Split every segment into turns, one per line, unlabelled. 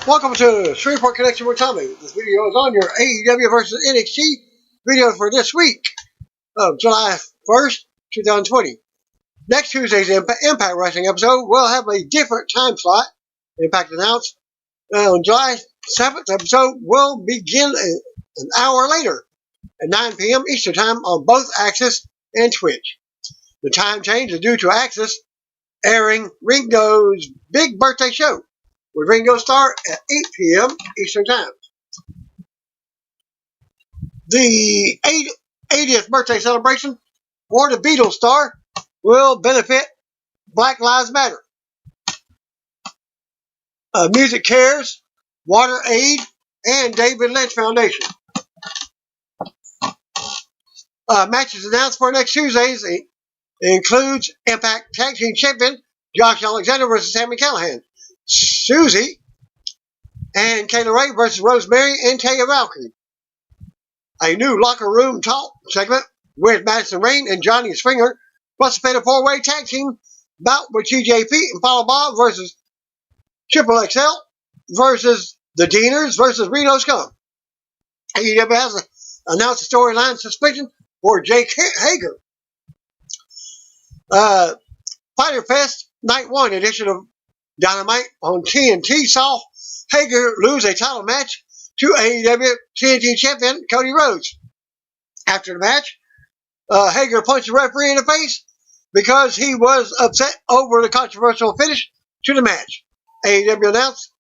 Welcome to Shreveport Connection with Tommy. This video is on your AEW versus NXT video for this week of July 1st, 2020. Next Tuesday's Impact Wrestling episode will have a different time slot. Impact announced on July 7th episode will begin an hour later at 9 p.m. Eastern Time on both Access and Twitch. The time change is due to Access airing Ringo's big birthday show, with Ringo start at 8 p.m. Eastern Time. The 80th birthday celebration for the Beatles star will benefit Black Lives Matter, Music Cares, Water Aid, and David Lynch Foundation. Matches announced for next Tuesdays includes Impact Tag Team Champion Josh Alexander versus Sami Callihan, Susie and Kayla Ray versus Rosemary and Taya Valkyrie. A new locker room talk segment with Madison Rain and Johnny Springer, plus a fatal four-way tag team bout with TJP and Paula Bob versus Triple XL versus the Deaners versus Reno Scum. AEW has announced a storyline suspension for Jake Hager. Fyter Fest Night 1 edition of Dynamite on TNT saw Hager lose a title match to AEW TNT champion Cody Rhodes. After the match, Hager punched the referee in the face because he was upset over the controversial finish to the match. AEW announced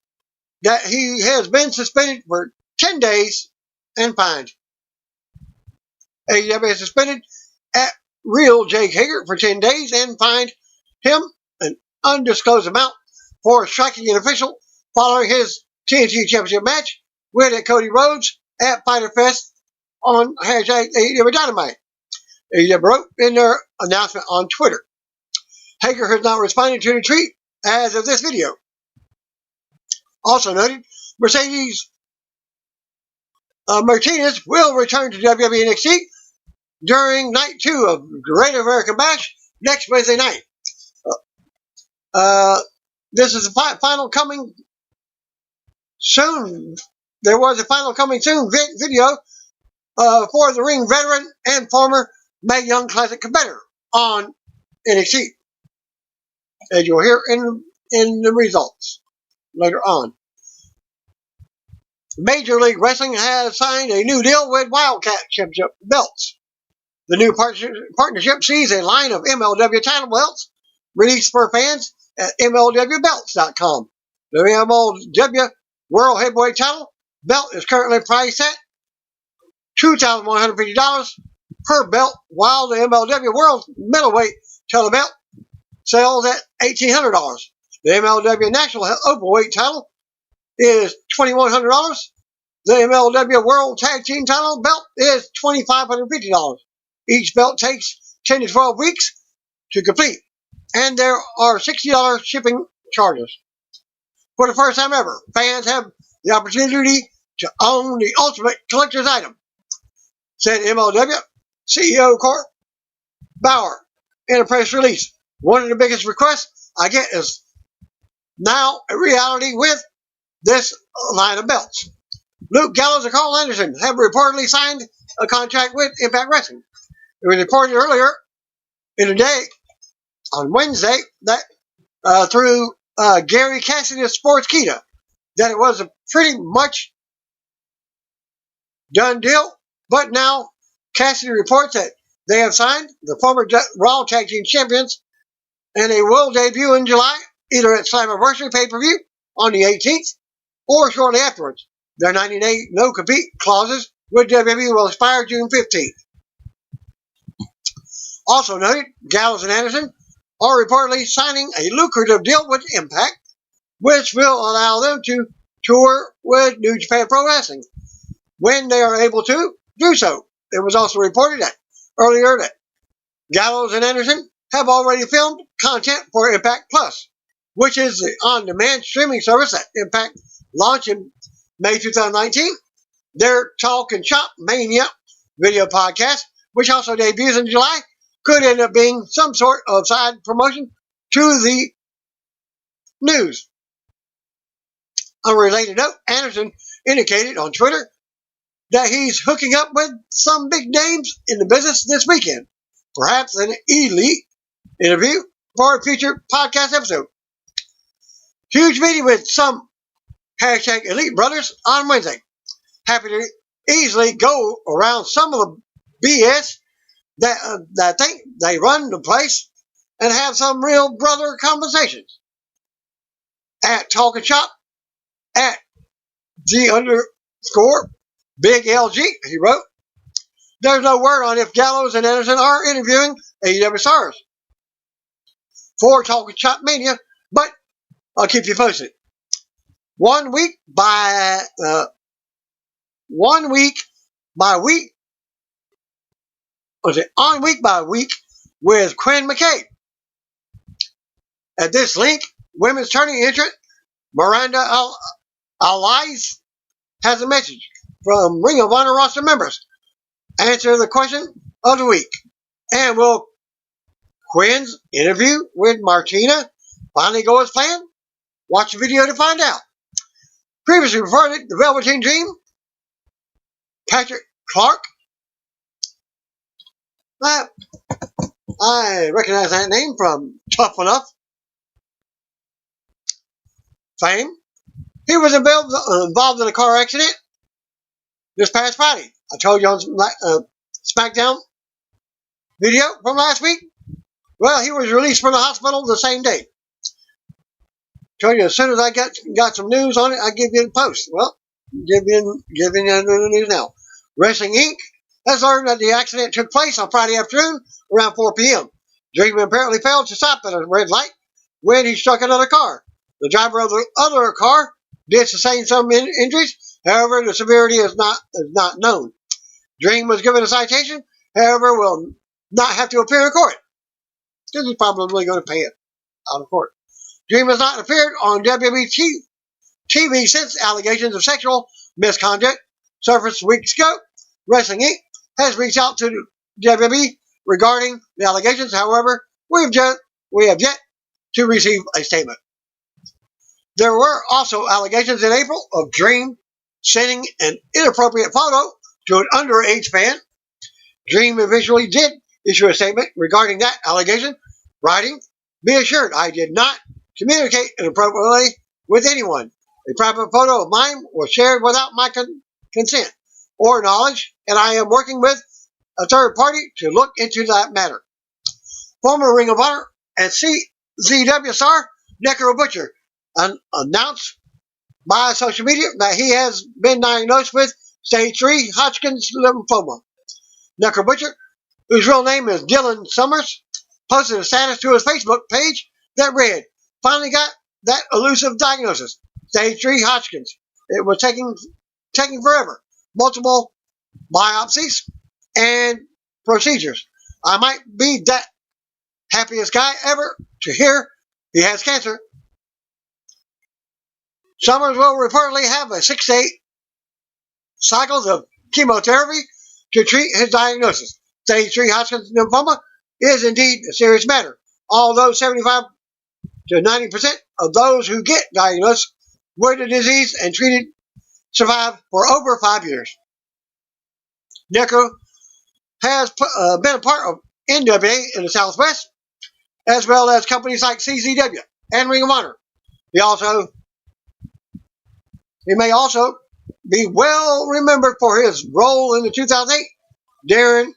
that he has been suspended for 10 days and fined. AEW has suspended at real Jake Hager for 10 days and fined him an undisclosed amount for striking an official following his TNT Championship match with Cody Rhodes at Fyter Fest on hashtag AEW Dynamite. AEW wrote in their announcement on Twitter. Hager has not responded to the tweet as of this video. Also noted, Mercedes Martinez will return to WWE NXT during Night 2 of Great American Bash next Wednesday night. This is the final coming soon. There was a final coming soon video for the ring veteran and former Mae Young Classic competitor on NXT, as you'll hear in the results later on. Major League Wrestling has signed a new deal with Wildcat Championship belts. The new partnership sees a line of MLW title belts released for fans at MLWbelts.com. The MLW World Heavyweight title belt is currently priced at $2,150 per belt, while the MLW World Middleweight title belt sells at $1,800. The MLW National Openweight title is $2,100. The MLW World Tag Team title belt is $2,550. Each belt takes 10 to 12 weeks to complete, and there are $60 shipping charges. For the first time ever, fans have the opportunity to own the ultimate collector's item, said MLW CEO Court Bauer in a press release. One of the biggest requests I get is now a reality with this line of belts. Luke Gallows and Carl Anderson have reportedly signed a contract with Impact Wrestling. It was reported earlier in the day, on Wednesday, that through Gary Cassidy of Sportskeeda, that it was a pretty much done deal. But now Cassidy reports that they have signed the former Raw Tag Team Champions, and they will debut in July, either at Slammiversary pay-per-view on the 18th or shortly afterwards. Their 90-day no-compete clauses with WWE will expire June 15th. Also noted, Gallows and Anderson are reportedly signing a lucrative deal with Impact, which will allow them to tour with New Japan Pro Wrestling when they are able to do so. It was also reported that earlier that Gallows and Anderson have already filmed content for Impact Plus, which is the on-demand streaming service that Impact launched in May 2019. Their Talk and Shop Mania video podcast, which also debuts in July, could end up being some sort of side promotion to the news. unrelated note, Anderson indicated on Twitter that he's hooking up with some big names in the business this weekend, perhaps an elite interview for a future podcast episode. Huge meeting with some hashtag elite brothers on Wednesday. Happy to easily go around some of the BS that think they run the place and have some real brother conversations. At Talking Shop, at G_Big LG, he wrote. There's no word on if Gallows and Anderson are interviewing AEW stars for Talking Shop Mania, but I'll keep you posted. On week by week with Quinn McCabe. At this link, women's tourney entrant Miranda Allies has a message from Ring of Honor roster members. Answer the question of the week. And will Quinn's interview with Martina finally go as planned? Watch the video to find out. Previously reported, the Velveteen Dream, Patrick Clark. I recognize that name from Tough Enough fame. He was involved in a car accident this past Friday. I told you on SmackDown video from last week. Well, he was released from the hospital the same day. Told you as soon as I got some news on it, I give you a post. Well, giving you the news now. Wrestling Inc. has learned that the accident took place on Friday afternoon around 4 p.m. Dream apparently failed to stop at a red light when he struck another car. The driver of the other car did sustain some injuries. However, the severity is not known. Dream was given a citation. However, will not have to appear in court because he's probably going to pay it out of court. Dream has not appeared on WWE TV since allegations of sexual misconduct surfaced weeks ago. Wrestling Inc. has reached out to WWE regarding the allegations. However, we have yet to receive a statement. There were also allegations in April of Dream sending an inappropriate photo to an underage fan. Dream eventually did issue a statement regarding that allegation, writing, "Be assured I did not communicate inappropriately with anyone. A private photo of mine was shared without my consent or knowledge, and I am working with a third party to look into that matter." Former Ring of Honor and CZW star Necro Butcher announced by social media that he has been diagnosed with stage 3 Hodgkin's lymphoma. Necro Butcher, whose real name is Dylan Summers, posted a status to his Facebook page that read, "Finally got that elusive diagnosis, stage 3 Hodgkin's. It was taking forever. Multiple biopsies and procedures. I might be that happiest guy ever to hear he has cancer." Summers will reportedly have a 6 to 8 cycles of chemotherapy to treat his diagnosis. Stage 3 Hodgkin's lymphoma is indeed a serious matter, although 75 to 90% of those who get diagnosed with the disease and treated survive for over 5 years. Necro has been a part of NWA in the Southwest, as well as companies like CZW and Ring of Honor. He may also be well remembered for his role in the 2008 Darren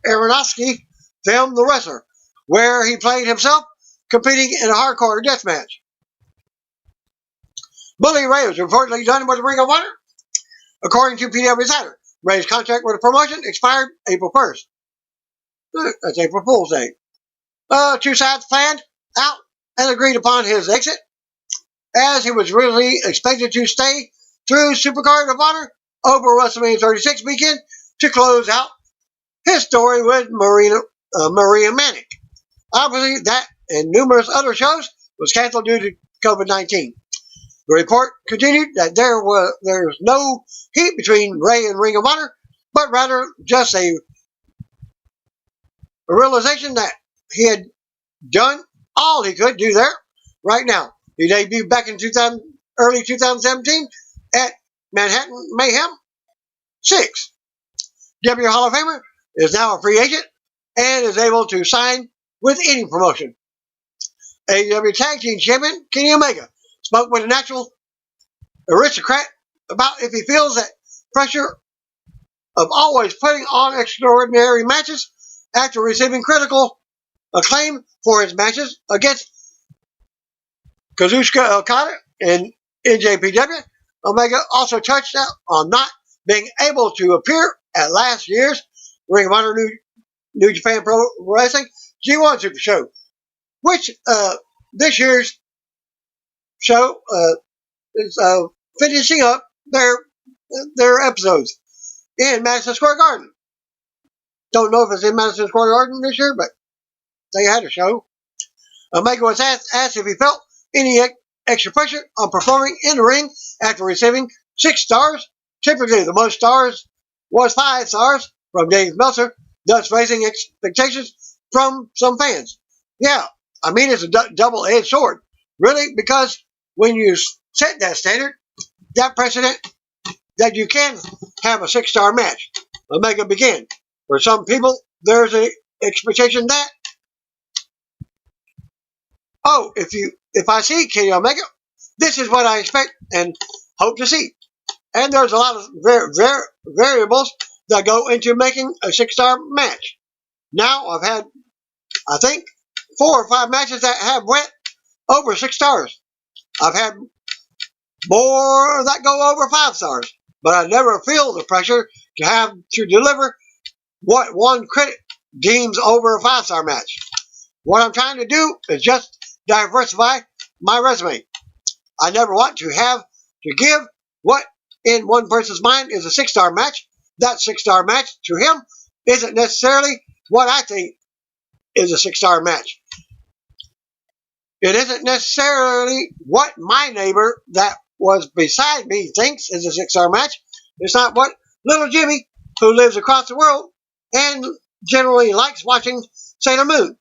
Aronofsky film The Wrestler, where he played himself competing in a hardcore death match. Bully Ray was reportedly done with the Ring of Honor. According to PW Insider, Ray's contract with the promotion expired April 1st. That's April Fool's Day. Two sides planned out and agreed upon his exit, as he was really expected to stay through Supercard of Honor over WrestleMania 36 weekend to close out his story with Maria Manic. Obviously, that and numerous other shows was canceled due to COVID-19. The report continued that there's no heat between Ray and Ring of Honor, but rather just a realization that he had done all he could do there right now. He debuted back in early 2017 at Manhattan Mayhem 6. W Hall of Famer is now a free agent and is able to sign with any promotion. AEW Tag Team Champion Kenny Omega spoke with a natural aristocrat about if he feels that pressure of always putting on extraordinary matches after receiving critical acclaim for his matches against Kazuchika Okada and NJPW. Omega also touched on not being able to appear at last year's Ring of Honor New Japan Pro Wrestling G1 Super Show, which this year's show is finishing up their episodes in Madison Square Garden. Don't know if it's in Madison Square Garden this year, but they had a show. Omega was asked if he felt any extra pressure on performing in the ring after receiving 6 stars. Typically, the most stars was 5 stars from James Meltzer, thus raising expectations from some fans. Yeah, I mean, it's a double-edged sword, really, because when you set that standard, that precedent that you can have a 6-star match, Omega began. For some people, there's an expectation that, oh, if I see Kenny Omega, this is what I expect and hope to see. And there's a lot of variables that go into making a 6-star match. Now, I've had, I think, 4 or 5 matches that have went over 6 stars. I've had more that go over 5 stars. But I never feel the pressure to have to deliver what one critic deems over a 5-star match. What I'm trying to do is just diversify my resume. I never want to have to give what in one person's mind is a 6-star match. That 6-star match to him isn't necessarily what I think is a 6-star match. It isn't necessarily what my neighbor that was beside me thinks is a 6-star match. It's not what little Jimmy, who lives across the world and generally likes watching Sailor Moon,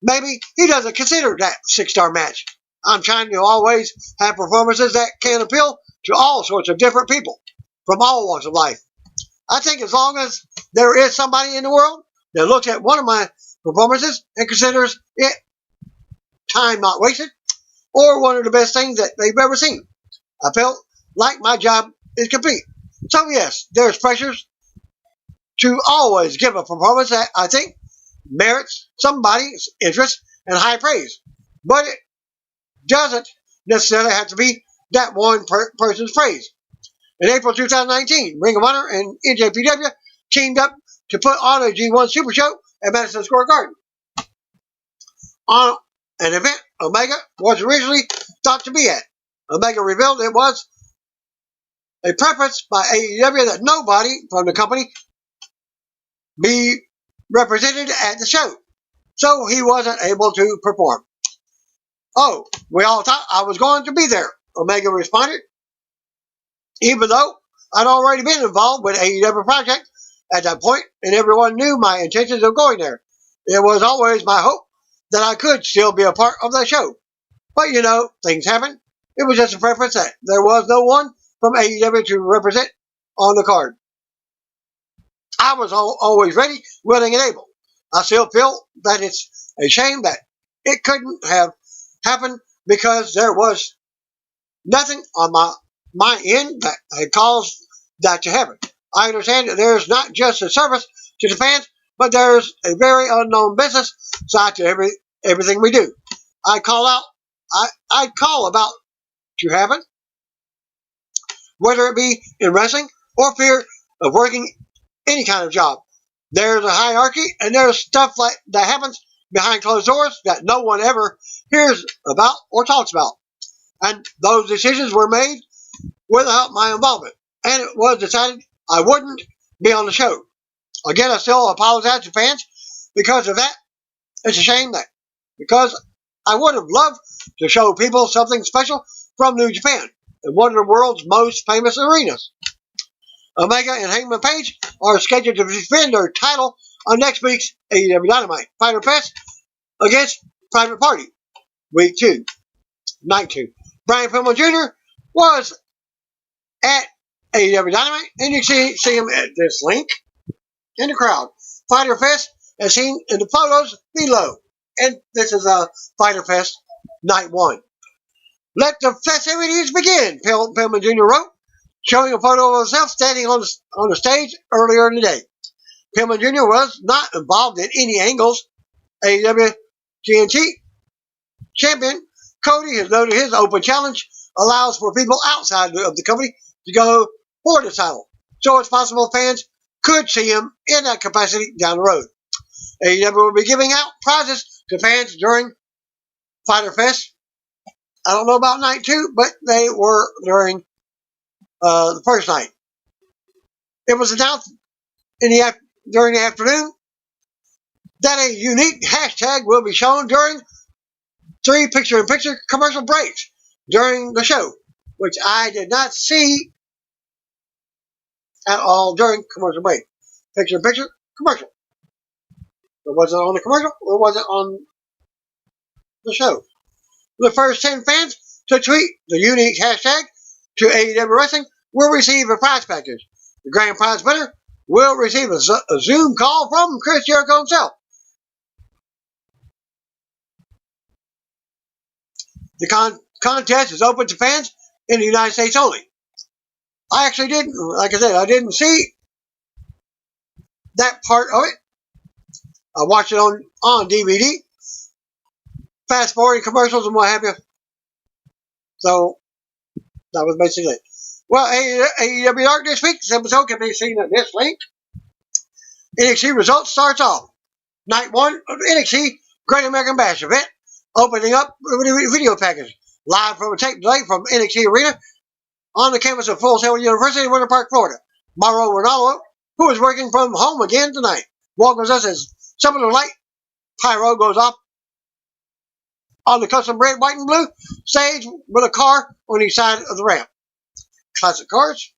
maybe he doesn't consider that 6-star match. I'm trying to always have performances that can appeal to all sorts of different people from all walks of life. I think as long as there is somebody in the world that looks at one of my performances and considers it time not wasted or one of the best things that they've ever seen, I felt like my job is complete. So yes, there's pressures to always give a performance that I think merits somebody's interest and high praise. But it doesn't necessarily have to be that one person's praise. In April 2019, Ring of Honor and NJPW teamed up to put on a G1 Super Show at Madison Square Garden. On an event Omega was originally thought to be at, Omega revealed it was a preference by AEW that nobody from the company be represented at the show, so he wasn't able to perform. Oh, we all thought I was going to be there, Omega responded. Even though I'd already been involved with AEW project at that point, and everyone knew my intentions of going there. It was always my hope that I could still be a part of the show. But you know, things happen. It was just a preference that there was no one from AEW to represent on the card. I was always ready, willing, and able. I still feel that it's a shame that it couldn't have happened because there was nothing on my end that had caused that to happen. I understand that there's not just a service to the fans, but there's a very unknown business side to everything we do. I'd call about to happen, whether it be in wrestling or fear of working any kind of job. There's a hierarchy, and there's stuff like that happens behind closed doors that no one ever hears about or talks about. And those decisions were made without my involvement. And it was decided I wouldn't be on the show. Again, I still apologize to fans because of that. It's a shame that because I would have loved to show people something special from New Japan in one of the world's most famous arenas. Omega and Hangman Page are scheduled to defend their title on next week's AEW Dynamite Fighter Fest against Private Party, Week 2, Night 2. Brian Pillman Jr. was at AEW Dynamite, and you can see him at this link in the crowd. Fyter Fest, as seen in the photos below. And this is a Fyter Fest Night 1. Let the festivities begin, Pillman Jr. wrote, showing a photo of himself standing on the stage earlier in the day. Pillman Jr. was not involved in any angles. AEW TNT champion Cody has noted his open challenge allows for people outside of the company to go for the title, so it's possible fans could see him in that capacity down the road. AEW will be giving out prizes to fans during Fyter Fest. I don't know about night 2, but they were during the first night. It was announced during the afternoon that a unique hashtag will be shown during 3 picture-in-picture commercial breaks during the show, which I did not see at all during commercial break. Picture-in-picture commercial. Or was it on the commercial, or was it on the show? The first 10 fans to tweet the unique hashtag to AEW Wrestling will receive a prize package. The grand prize winner will receive a Zoom call from Chris Jericho himself. The contest is open to fans in the United States only. I actually didn't, like I said, I didn't see that part of it. I watched it on DVD, fast forwarding commercials and what have you. So that was basically it. Well, AEW Dark this week's episode can be seen at this link. NXT results starts off. Night 1 of the NXT Great American Bash event, opening up with a video package. Live from a tape delay from NXT Arena on the campus of Full Sail University in Winter Park, Florida. Mauro Ronaldo, who is working from home again tonight, welcomes us as some of the light pyro goes off on the custom red, white, and blue stage with a car on each side of the ramp. Classic cars.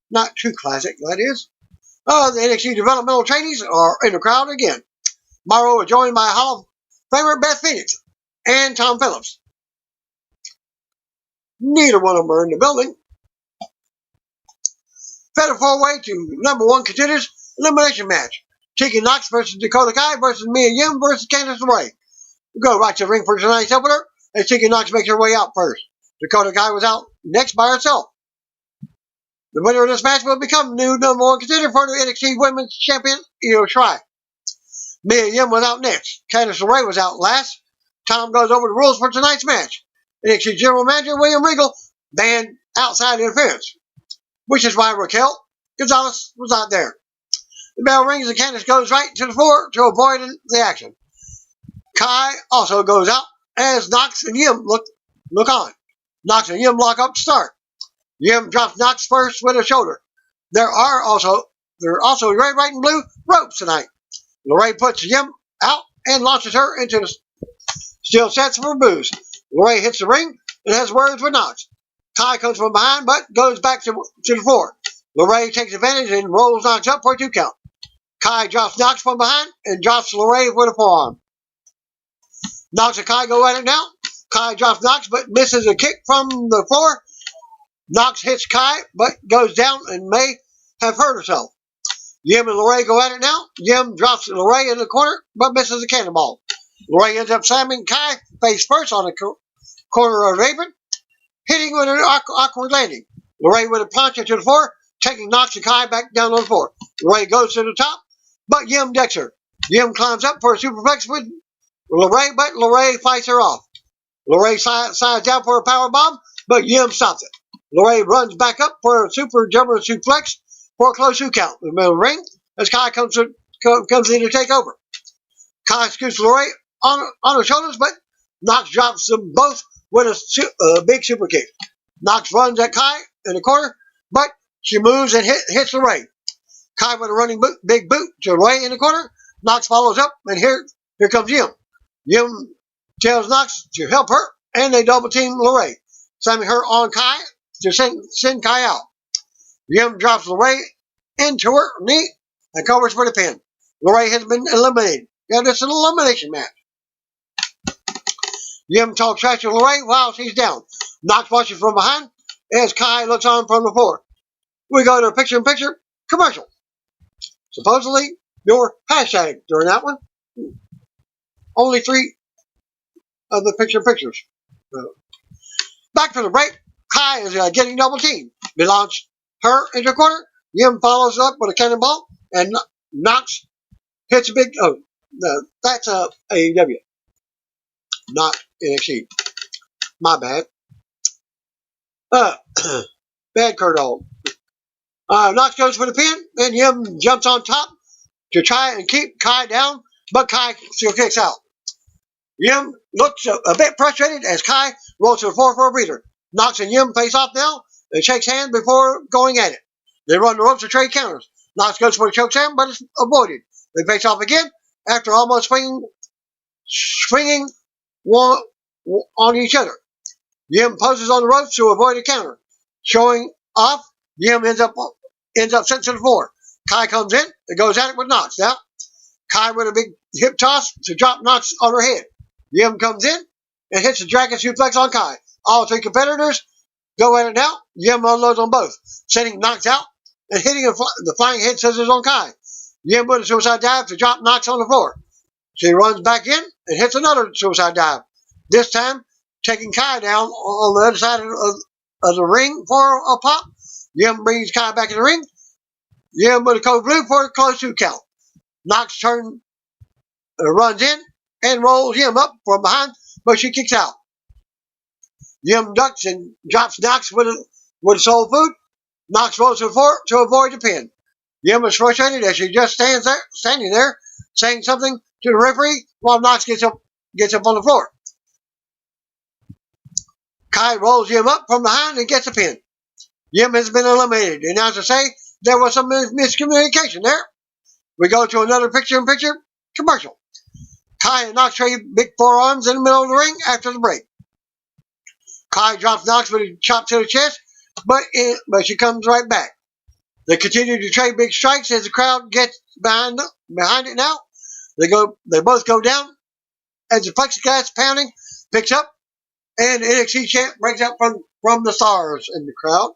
Not too classic, that is. The NXT developmental trainees are in the crowd again. Mauro is joined by Hall of Famer Beth Phoenix and Tom Phillips. Neither one of them are in the building. Fatal 4-way to number 1 contenders elimination match. Tegan Knox versus Dakota Kai versus Mia Yim versus Candice LeRae. We go right to the ring for tonight's opener as Tegan Knox makes her way out first. Dakota Kai was out next by herself. The winner of this match will become the new number 1 contender for the NXT Women's Champion, Io Shirai. Mia Yim was out next. Candice LeRae was out last. Tom goes over the rules for tonight's match. NXT General Manager William Regal banned outside interference, which is why Raquel Gonzalez was not there. The bell rings and Candice goes right to the floor to avoid the action. Kai also goes out as Knox and Yim look on. Knox and Yim lock up to start. Yim drops Knox first with her shoulder. There are also red, white, and blue ropes tonight. LeRae puts Yim out and launches her into the steel sets for booze. LeRae hits the ring and has words with Knox. Kai comes from behind but goes back to the floor. LeRae takes advantage and rolls Knox up for a 2 count. Kai drops Knox from behind and drops LeRae with a forearm. Knox and Kai go at it now. Kai drops Knox but misses a kick from the floor. Knox hits Kai but goes down and may have hurt herself. Yim and LeRae go at it now. Yim drops LeRae in the corner but misses a cannonball. LeRae ends up slamming Kai face first on the corner of the apron, hitting with an awkward landing. LeRae with a punch into the floor, taking Knox and Kai back down on the floor. LeRae goes to the top, but Yim decks her. Yim climbs up for a superplex with LeRae, but LeRae fights her off. LeRae slides down for a power bomb, but Yim stops it. LeRae runs back up for a super jumper suplex for a close 2 count in the middle of the ring as Kai comes in to take over. Kai scoots LeRae on her shoulders, but Knox drops them both with a big super kick. Knox runs at Kai in the corner, but she moves and hits LeRae. Kai with a running big boot to LeRae in the corner. Knox follows up, and here comes Yim. Yim tells Knox to help her, and they double team LeRae, slamming her on Kai to send Kai out. Yim drops LeRae into her knee and covers for the pin. LeRae has been eliminated. Now, this is an elimination match. Yim talks trash to Lorraine while she's down. Knox watches from behind as Kai looks on from the floor. We go to a picture-in-picture commercial. Supposedly, your hashtag during that one. Only 3 of the picture-in-pictures. Back from the break, Kai is getting double teamed. They launch her into the corner. Yim follows up with a cannonball, and Knox hits a big. Oh, no, that's AEW, not NXT. My bad. Bad Curdle. Knox goes for the pin, and Yim jumps on top to try and keep Kai down, but Kai still kicks out. Yim looks a bit frustrated as Kai rolls to the floor for a breather. Knox and Yim face off now and shakes hands before going at it. They run the ropes to trade counters. Knox goes for a chokeslam, but it's avoided. They face off again after almost swinging one on each other. Yim poses on the ropes to avoid a counter. Showing off, Yim ends up sent to the floor. Kai comes in and goes at it with Knox. Now, Kai with a big hip toss to drop Knox on her head. Yim comes in and hits a dragon suplex on Kai. All 3 competitors go at it now. Yim unloads on both, sending Knox out and hitting the flying head scissors on Kai. Yim with a suicide dive to drop Knox on the floor. She runs back in and hits another suicide dive, this time taking Kai down on the other side of the ring for a pop. Yim brings Kai back in the ring. Yim with a code blue for a close 2 count. Knox runs in and rolls Yim up from behind, but she kicks out. Yim ducks and drops Knox with a soul food. Knox rolls to the floor to avoid the pin. Yim is frustrated as she just standing there, saying something to the referee while Knox gets up on the floor. Kai rolls Yim up from behind and gets a pin. Yim has been eliminated. The announcers say there was some miscommunication there. We go to another picture-in-picture commercial. Kai and Knox trade big forearms in the middle of the ring after the break. Kai drops Knox with a chop to the chest, but she comes right back. They continue to trade big strikes as the crowd gets behind it now. They both go down as the plexiglass pounding picks up, and the NXT champ breaks out from the stars in the crowd.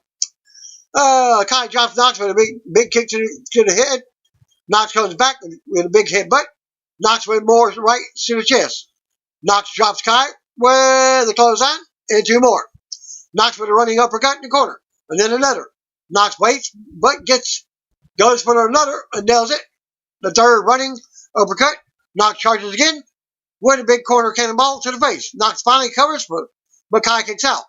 Kai drops Knox with a big kick to the head. Knox comes back with a big headbutt. Knox with more right to the chest. Knox drops Kai with the clothesline and 2 more. Knox with a running uppercut in the corner, and then another. Knox waits, but goes for another and nails it. The 3rd running uppercut. Knox charges again with a big corner cannonball to the face. Knox finally covers, but Kai kicks out.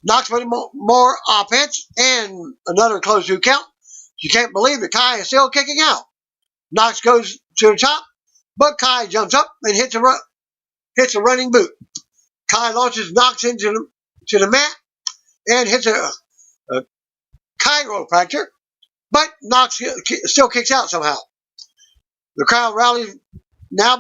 Knox with more offense and another close 2 count. She can't believe that Kai is still kicking out. Knox goes to the top, but Kai jumps up and hits a running boot. Kai launches Knox into the mat and hits a chiropractor, but Knox still kicks out somehow. The crowd rallies now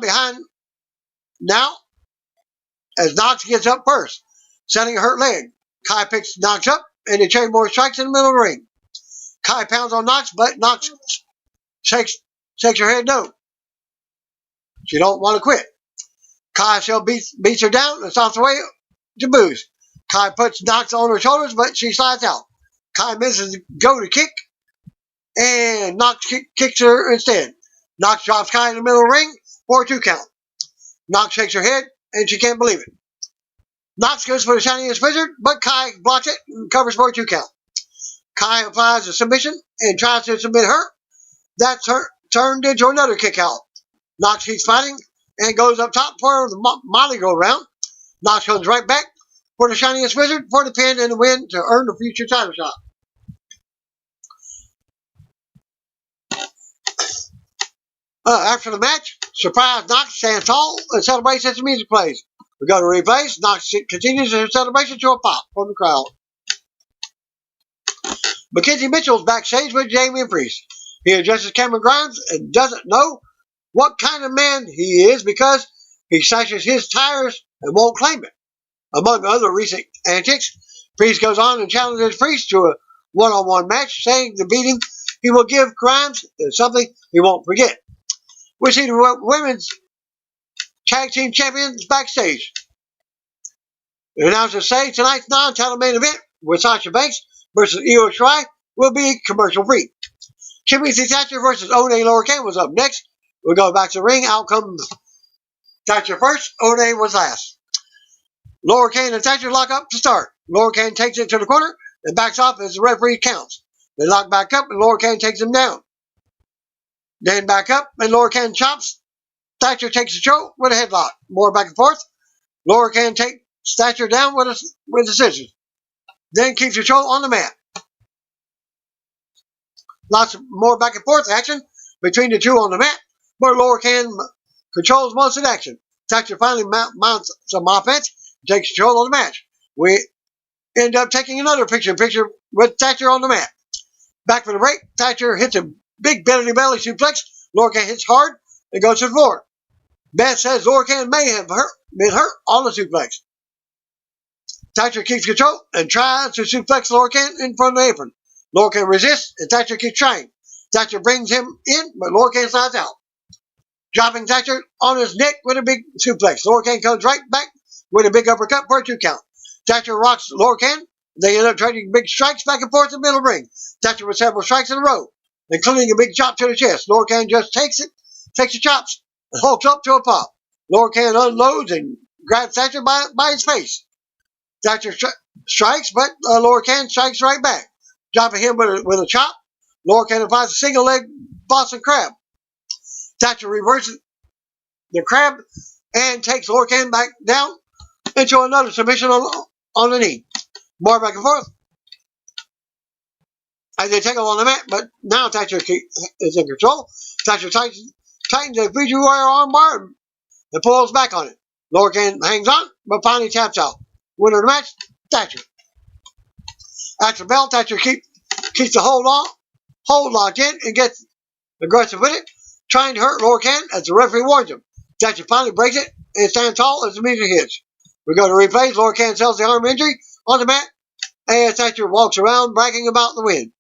as Knox gets up first, setting a hurt leg. Kai picks Knox up and they trade more strikes in the middle of the ring. Kai pounds on Knox, but Knox shakes her head no. She don't want to quit. Kai still beats her down and stops away to boos. Kai puts Knox on her shoulders, but she slides out. Kai misses the go to kick, and Knox kicks her instead. Knox drops Kai in the middle of the ring for a 2 count. Knox shakes her head, and she can't believe it. Knox goes for the shiniest wizard, but Kai blocks it and covers for a 2 count. Kai applies a submission and tries to submit her. That's turned into another kick out. Knox keeps fighting and goes up top for the Molly go round. Knox comes right back for the shiniest wizard for the pin and the win to earn the future title shot. After the match, surprise Knox stands tall and celebrates as the music plays. We go to replays. Knox continues her celebration to a pop from the crowd. Mackenzie Mitchell's backstage with Jamie and Priest. He addresses Cameron Grimes and doesn't know what kind of man he is because he slashes his tires and won't claim it. Among other recent antics, Priest goes on and challenges Priest to a one-on-one match, saying the beating he will give Grimes is something he won't forget. We see the women's tag team champions backstage. The announcers say tonight's non-title main event with Sasha Banks versus Io Shirai will be commercial free. Timothy Thatcher versus One Lower Kane was up next. We'll go back to the ring. Out comes Thatcher first. One was last. Lower Kane and Thatcher lock up to start. Lower Kane takes it to the corner and backs off as the referee counts. They lock back up and Lower Kane takes him down. Then back up and Lower Kane chops. Thatcher takes the choke with a headlock. More back and forth. Lower Kane takes Thatcher down with the scissors. Then keeps the choke on the mat. Lots of more back and forth action between the two on the mat, but Lower Kane controls most of the action. Thatcher finally mounts some offense and takes control of the match. We end up taking another picture with Thatcher on the mat. Back for the break, Thatcher hits a big belly-to-belly suplex. Lower Kane hits hard and goes to the floor. Beth says Lower Kane may have been hurt on the suplex. Thatcher keeps control and tries to suplex Lower Kane in front of the apron. Lower Kane resists, and Thatcher keeps trying. Thatcher brings him in, but Lower Kane slides out. Dropping Thatcher on his neck with a big suplex. Lower Kane comes right back with a big uppercut for a 2 count. Thatcher rocks Lower Kane. They end up trading big strikes back and forth in the middle ring. Thatcher with several strikes in a row, including a big chop to the chest. Lower Kane just takes the chops, and hulks up to a pop. Lower Kane unloads and grabs Thatcher by his face. Thatcher strikes, but Lower Kane strikes right back. Dropping him with a chop. Lower Kane applies a single leg Boston Crab. Thatcher reverses the crab and takes Lower Kane back down into another submission on the knee. More back and forth. As they take him on the mat, but now Thatcher is in control. Thatcher tightens a Fiji Warrior armbar and pulls back on it. Lower Kane hangs on, but finally taps out. Winner of the match, Thatcher. After the bell, Thatcher keeps the hold locked in and gets aggressive with it, trying to hurt Lower Kane as the referee warns him. Thatcher finally breaks it and stands tall as the music hits. We go to replays. Lower Kane sells the arm injury on the mat as Thatcher walks around bragging about the win.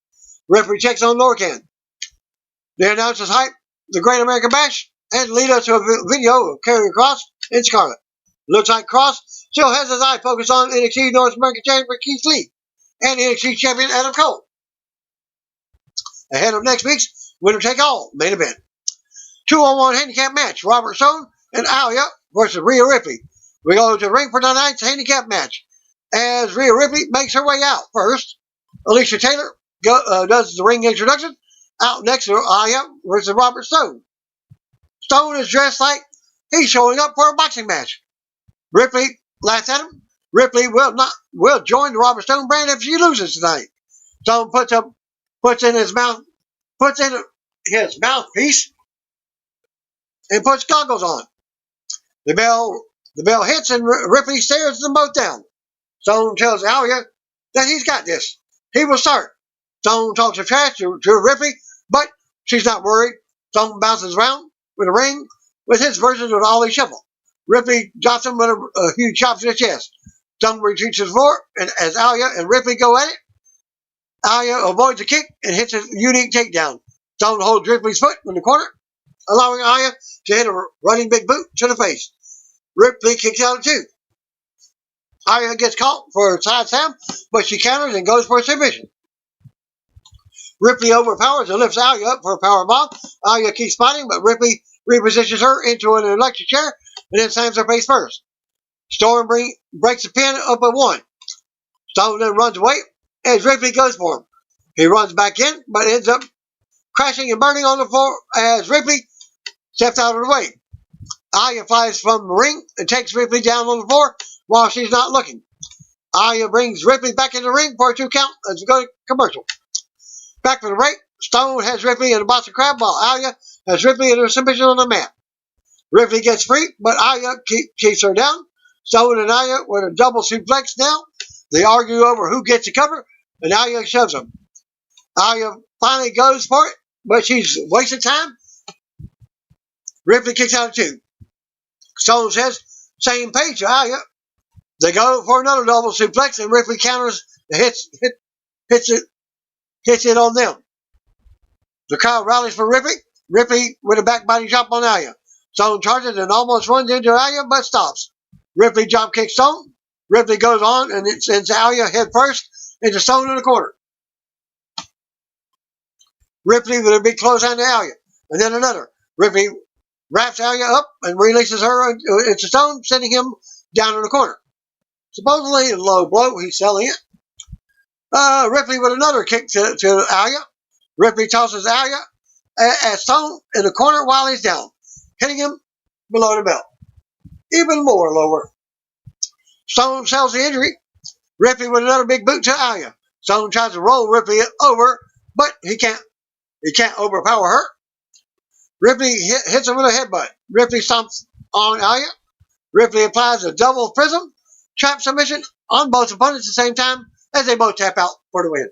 Referee checks on Lower Kane. The announcers hype the Great American Bash and lead us to a video of Karrion Kross in Scarlet. Looks like Kross still has his eye focused on NXT North American Champion Keith Lee and NXT Champion Adam Cole. Ahead of next week's winner take all main event. 2-on-1 handicap match. Robert Stone and Alia versus Rhea Ripley. We go to the ring for tonight's handicap match. As Rhea Ripley makes her way out first, Alicia Taylor does the ring introduction. Out next to Alia versus Robert Stone. Stone is dressed like he's showing up for a boxing match. Ripley laughs at him. Ripley will join the Robert Stone brand if she loses tonight. Stone puts in his mouthpiece and puts goggles on. The bell hits and Ripley stares them both down. Stone tells Alia that he's got this. He will start. Stone talks a trash to Ripley, but she's not worried. Stone bounces around with a ring with his version of the Ollie Shuffle. Ripley drops him with a huge chop to the chest. Stone retreats to the floor, and as Alia and Ripley go at it, Alia avoids a kick and hits a unique takedown. Stone holds Ripley's foot in the corner, allowing Alia to hit a running big boot to the face. Ripley kicks out at 2. Alia gets caught for a side slam, but she counters and goes for a submission. Ripley overpowers and lifts Alia up for a power bomb. Alia keeps fighting, but Ripley repositions her into an electric chair and then slams her face first. Storm breaks the pin up at 1. Stone then runs away as Ripley goes for him. He runs back in, but ends up crashing and burning on the floor as Ripley steps out of the way. Alia flies from the ring and takes Ripley down on the floor while she's not looking. Alia brings Ripley back in the ring for a 2 count as we go to commercial. Back for the break, Stone has Ripley in a Boston Crab while Alia has Ripley in a submission on the mat. Ripley gets free, but Alia keeps her down. Stone and Alia with a double suplex now. They argue over who gets the cover, and Alia shoves him. Alia finally goes for it, but she's wasting time. Ripley kicks out at 2. Stone says, same page to Alia. They go for another double suplex, and Ripley counters and hits it on them. The crowd rallies for Ripley. Ripley with a back body drop on Alia. Stone charges and almost runs into Alia, but stops. Ripley drop kicks Stone. Ripley goes on and it sends Alia head first into Stone in the corner. Ripley with a big clothesline to Alia, and then another. Ripley wraps Alia up and releases her into Stone, sending him down in the corner. Supposedly a low blow, he's selling it. Ripley with another kick to Alia. Ripley tosses Alia at Stone in the corner while he's down, hitting him below the belt. Even more lower. Stone sells the injury. Ripley with another big boot to Alia. Stone tries to roll Ripley over, but he can't. He can't overpower her. Ripley hits him with a headbutt. Ripley stomps on Alia. Ripley applies a double prism trap submission on both opponents at the same time as they both tap out for the win.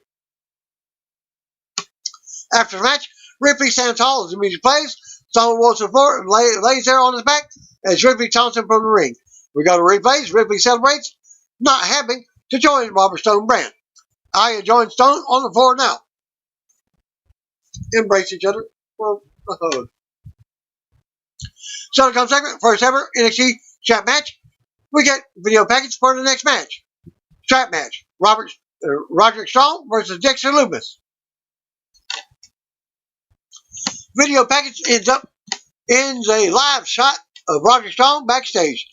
After the match, Ripley stands tall as the music plays. Stone rolls to the floor and lays there on his back as Ripley taunts him from the ring. We go to replays. Ripley celebrates, not happy to join Robert Stone brand. Alia joins Stone on the floor now. Embrace each other for a hug. So to come segment, first ever NXT strap match. We get video package for the next match. Strap match. Roderick Strong versus Dexter Lumis. Video package ends a live shot of Roderick Strong backstage.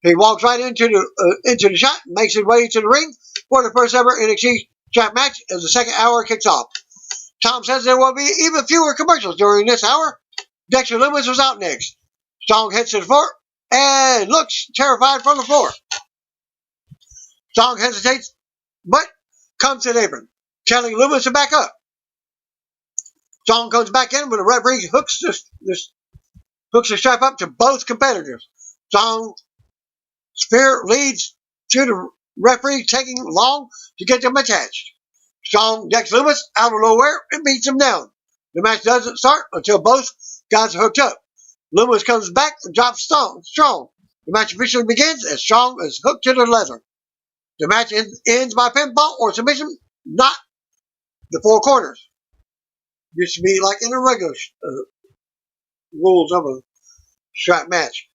He walks right into the shot and makes his way to the ring for the first ever NXT strap match as the second hour kicks off. Tom says there will be even fewer commercials during this hour. Dexter Lumis was out next. Strong heads to the floor and looks terrified from the floor. Strong hesitates, but comes to the apron, telling Lumis to back up. Strong comes back in when the referee hooks the strap up to both competitors. Strong's spear leads to the referee taking long to get them attached. Strong decks Lumis out of nowhere and beats him down. The match doesn't start until both guys are hooked up. Lumis comes back and drops Strong. The match officially begins as Strong is hooked to the leather. The match ends by pinfall or submission, not the four corners. Used to be like in the regular rules of a strap match.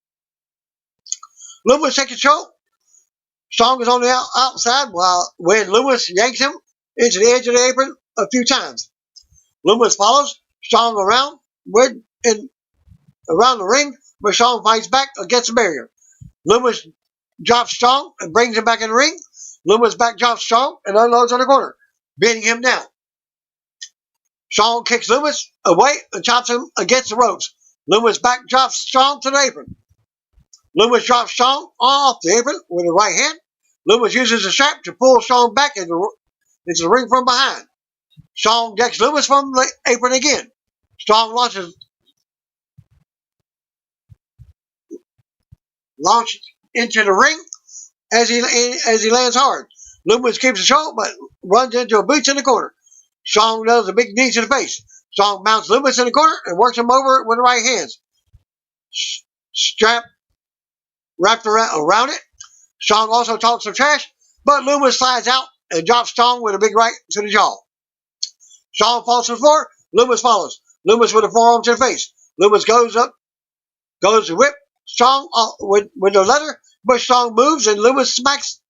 Lumis takes control. Strong is on the outside when Lumis yanks him into the edge of the apron a few times. Lumis follows Strong around the ring, where Strong fights back against the barrier. Lumis drops Strong and brings him back in the ring. Lumis back drops Strong and unloads on the corner, beating him down. Strong kicks Lumis away and chops him against the ropes. Lumis back drops Strong to the apron. Lumis drops Strong off the apron with the right hand. Lumis uses the strap to pull Strong back into the ring from behind. Strong decks Lumis from the apron again. Strong launches into the ring as he lands hard. Lumis keeps control but runs into a boot in the corner. Strong does a big knee to the face. Strong mounts Lumis in the corner and works him over with the right hands. Strap wrapped around it. Strong also talks some trash, but Lumis slides out and drops Strong with a big right to the jaw. Strong falls to the floor. Lumis follows. Lumis with a forearm to the face. Lumis goes to whip Strong with the leather, but Strong moves and Lumis smacks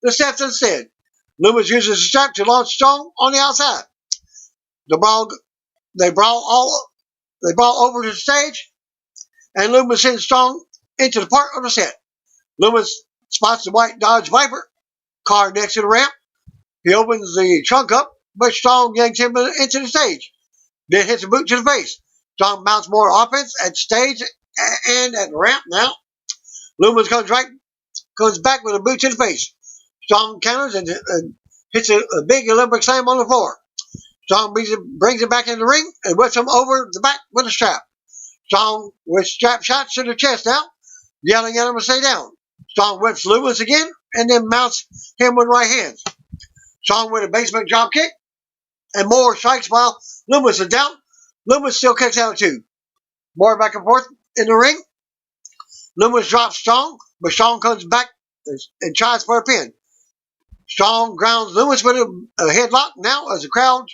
the steps instead. Lumis uses the strap to launch Strong on the outside. They brawl over to the stage, and Lumis sends Strong into the part of the set. Lumis spots the white Dodge Viper car next to the ramp. He opens the trunk up, but Strong yanks him into the stage. Then hits a boot to the face. Strong mounts more offense at the stage and at the ramp now. Lumis comes back with a boot to the face. Strong counters and hits a big Olympic slam on the floor. Strong brings him back in the ring and whips him over the back with a strap. Strong with strap shots to the chest now, yelling at him to stay down. Strong whips Lumis again and then mounts him with right hands. Strong with a basement drop kick and more strikes while Lumis is down. Lumis still kicks out too. More back and forth in the ring. Lumis drops Strong, but Strong comes back and tries for a pin. Strong grounds Lumis with a headlock now as the crowd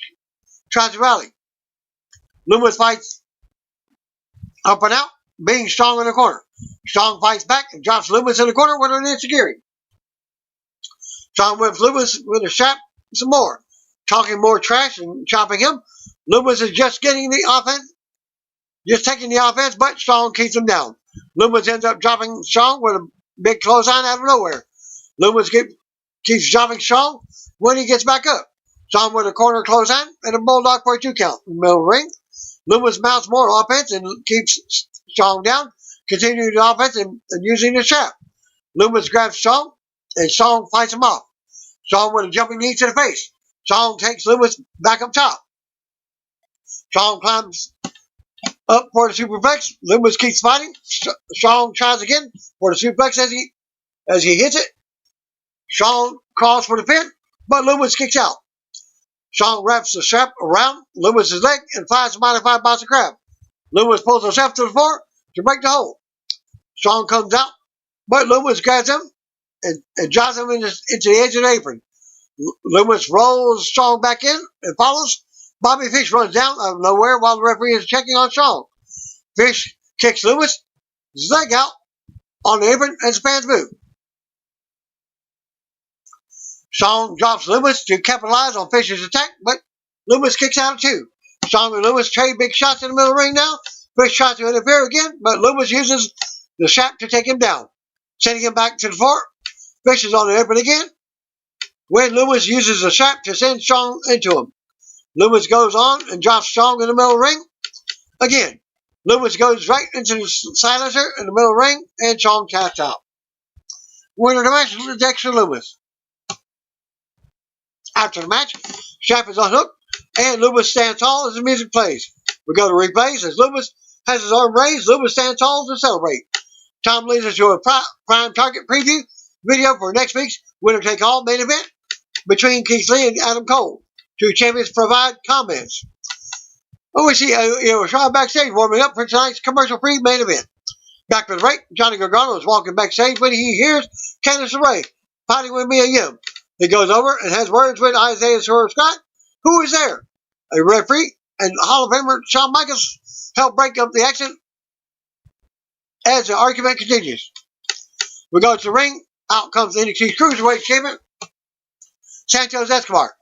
tries to rally. Lumis fights up and out, being Strong in the corner. Strong fights back and drops Loomis in the corner with an insecurity. Strong whips Loomis with a strap some more, talking more trash and chopping him. Loomis is just getting the offense, just taking the offense, but Strong keeps him down. Loomis ends up dropping Strong with a big clothesline out of nowhere. Loomis keeps dropping Strong when he gets back up. Strong with a corner clothesline and a bulldog for a 2 count in the middle of the ring. Loomis mounts more offense and keeps Strong down, continuing the offense and using the trap. Loomis grabs Strong, and Strong fights him off. Strong with a jumping knee to the face. Strong takes Loomis back up top. Strong climbs up for the superplex. Loomis keeps fighting. Strong tries again for the suplex as he hits it. Strong calls for the pin, but Loomis kicks out. Strong wraps the strap around Loomis' leg and flies a modified Boston Crab. Loomis pulls himself to the floor to break the hold. Strong comes out, but Loomis grabs him and drives him into the edge of the apron. Loomis rolls Strong back in and follows. Bobby Fish runs down out of nowhere while the referee is checking on Strong. Fish kicks Loomis' leg out on the apron as the fans move. Strong drops Loomis to capitalize on Fish's attack, but Loomis kicks out of 2. Strong and Loomis trade big shots in the middle of the ring now. Fish tries to interfere again, but Loomis uses the strap to take him down, sending him back to the floor. Fish is on the apron again when Loomis uses the strap to send Strong into him. Loomis goes on and drops Strong in the middle of the ring again. Loomis goes right into the silencer in the middle of the ring, and Strong taps out. Winner of the match is Dexter Loomis. After the match, strap is unhooked, and Loomis stands tall as the music plays. We go to replays as Loomis has his arm raised. Loomis stands tall to celebrate. Tom leads us to a prime target preview video for next week's winner-take-all main event between Keith Lee and Adam Cole. 2 champions provide comments. Oh, we see Shaw backstage warming up for tonight's commercial-free main event. Back for the break, Johnny Gargano is walking backstage when he hears Candice LeRae fighting with Mia Yim. He goes over and has words with Isaiah Swerve Scott, who is there. A referee and Hall of Famer Shawn Michaels help break up the action as the argument continues. We go to the ring. Out comes the NXT Cruiserweight Champion, Santos Escobar,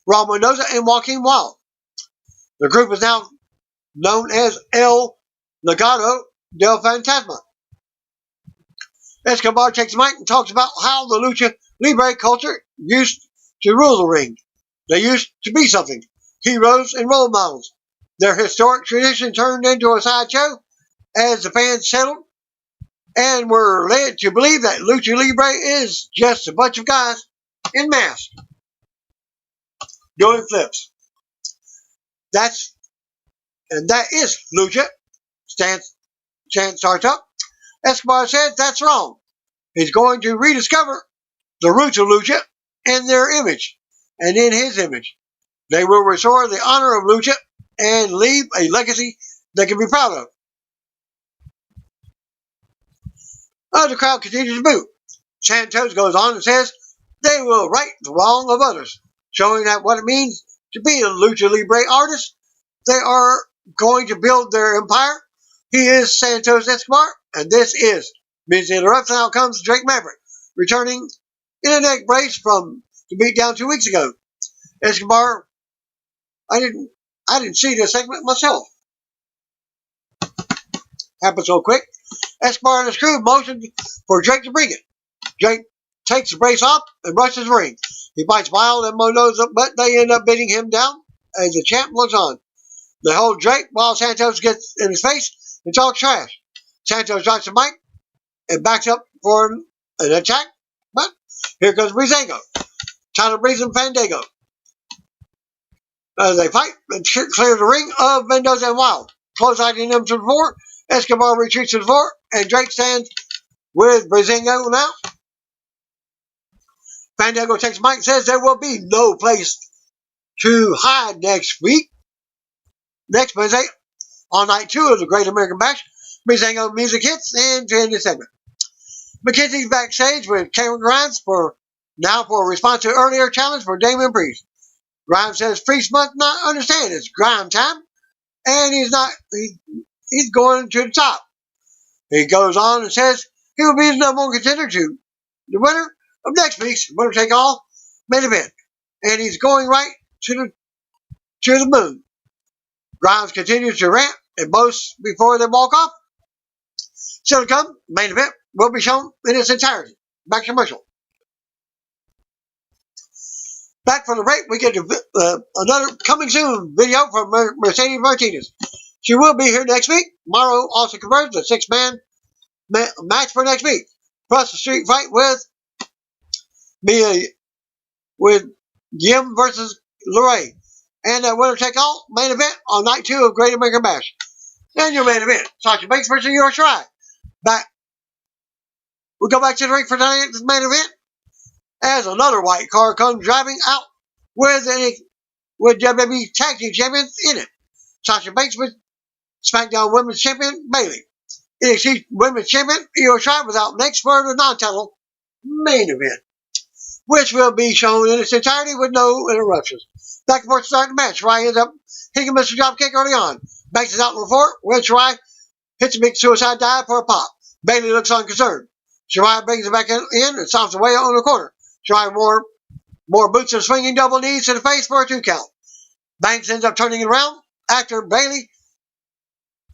Raul Mendoza, and Joaquin Wilde. The group is now known as El Legado del Fantasma. Escobar takes the mic and talks about how the Lucha Libre culture used to rule the ring. They used to be something, heroes and role models. Their historic tradition turned into a sideshow as the fans settled and were led to believe that Lucha Libre is just a bunch of guys in masks doing flips. That is Lucha. Chant starts up. Escobar says that's wrong. He's going to rediscover the roots of Lucha in their image and in his image. They will restore the honor of Lucha and leave a legacy they can be proud of. The crowd continues to boo. Santos goes on and says they will right the wrong of others, showing that what it means to be a Lucha Libre artist. They are going to build their empire. He is Santos Escobar, and this is Miz Interrupts. Now comes Drake Maverick, returning in a neck brace from the beatdown 2 weeks ago. Escobar, I didn't see this segment myself. Happened so quick. Escobar and his crew motioned for Drake to bring it. Drake takes the brace off and rushes the ring. He bites Wild and Mendoza, but they end up beating him down as the champ looks on. They hold Drake while Santos gets in his face and talks trash. Santos drops the mic and backs up for an attack, but here comes Breezango. Tyler Breeze and Fandango. They fight and clear the ring of Mendoza and Wild. Clotheslining them to the floor. Escobar retreats to the floor, and Drake stands with Breezango now. Fandango takes the mic and says there will be no place to hide next week. Next Wednesday, on night 2 of the Great American Bash, Breezango music hits and to end the segment. McKenzie's backstage with Cameron Grimes for a response to an earlier challenge for Damian Priest. Grimes says Priest must not understand it's Grime time, and he's going to the top. He goes on and says he will be the number one contender to the winner of next week's winner take all main event. And he's going right to the moon. Grimes continues to rant and boast before they walk off. Still to come, main event will be shown in its entirety. Back to commercial. Back from the break, we get another coming soon video from Mercedes Martinez. She will be here next week. Morrow also confirms the 6-man match for next week. Plus a street fight with Jim versus Lorray. And a winner take all main event on night 2 of Great American Bash. And your main event, Sasha Banks versus Io Shirai. We go back to the ring for tonight's main event as another white car comes driving out with WWE Tag Team Champions in it. Sasha Banks with SmackDown Women's Champion Bayley. NXT Women's Champion Io Shirai without next for the non-title main event, which will be shown in its entirety with no interruptions. Back and forth to start the match. Shirai ends up hitting a Mr. Dropkick early on. Banks is out on the floor when Shirai hits a big suicide dive for a pop. Bayley looks unconcerned. Shirai brings it back in and stomps away on the corner. Shirai more boots and swinging double knees to the face for a 2 count. Banks ends up turning it around after Bayley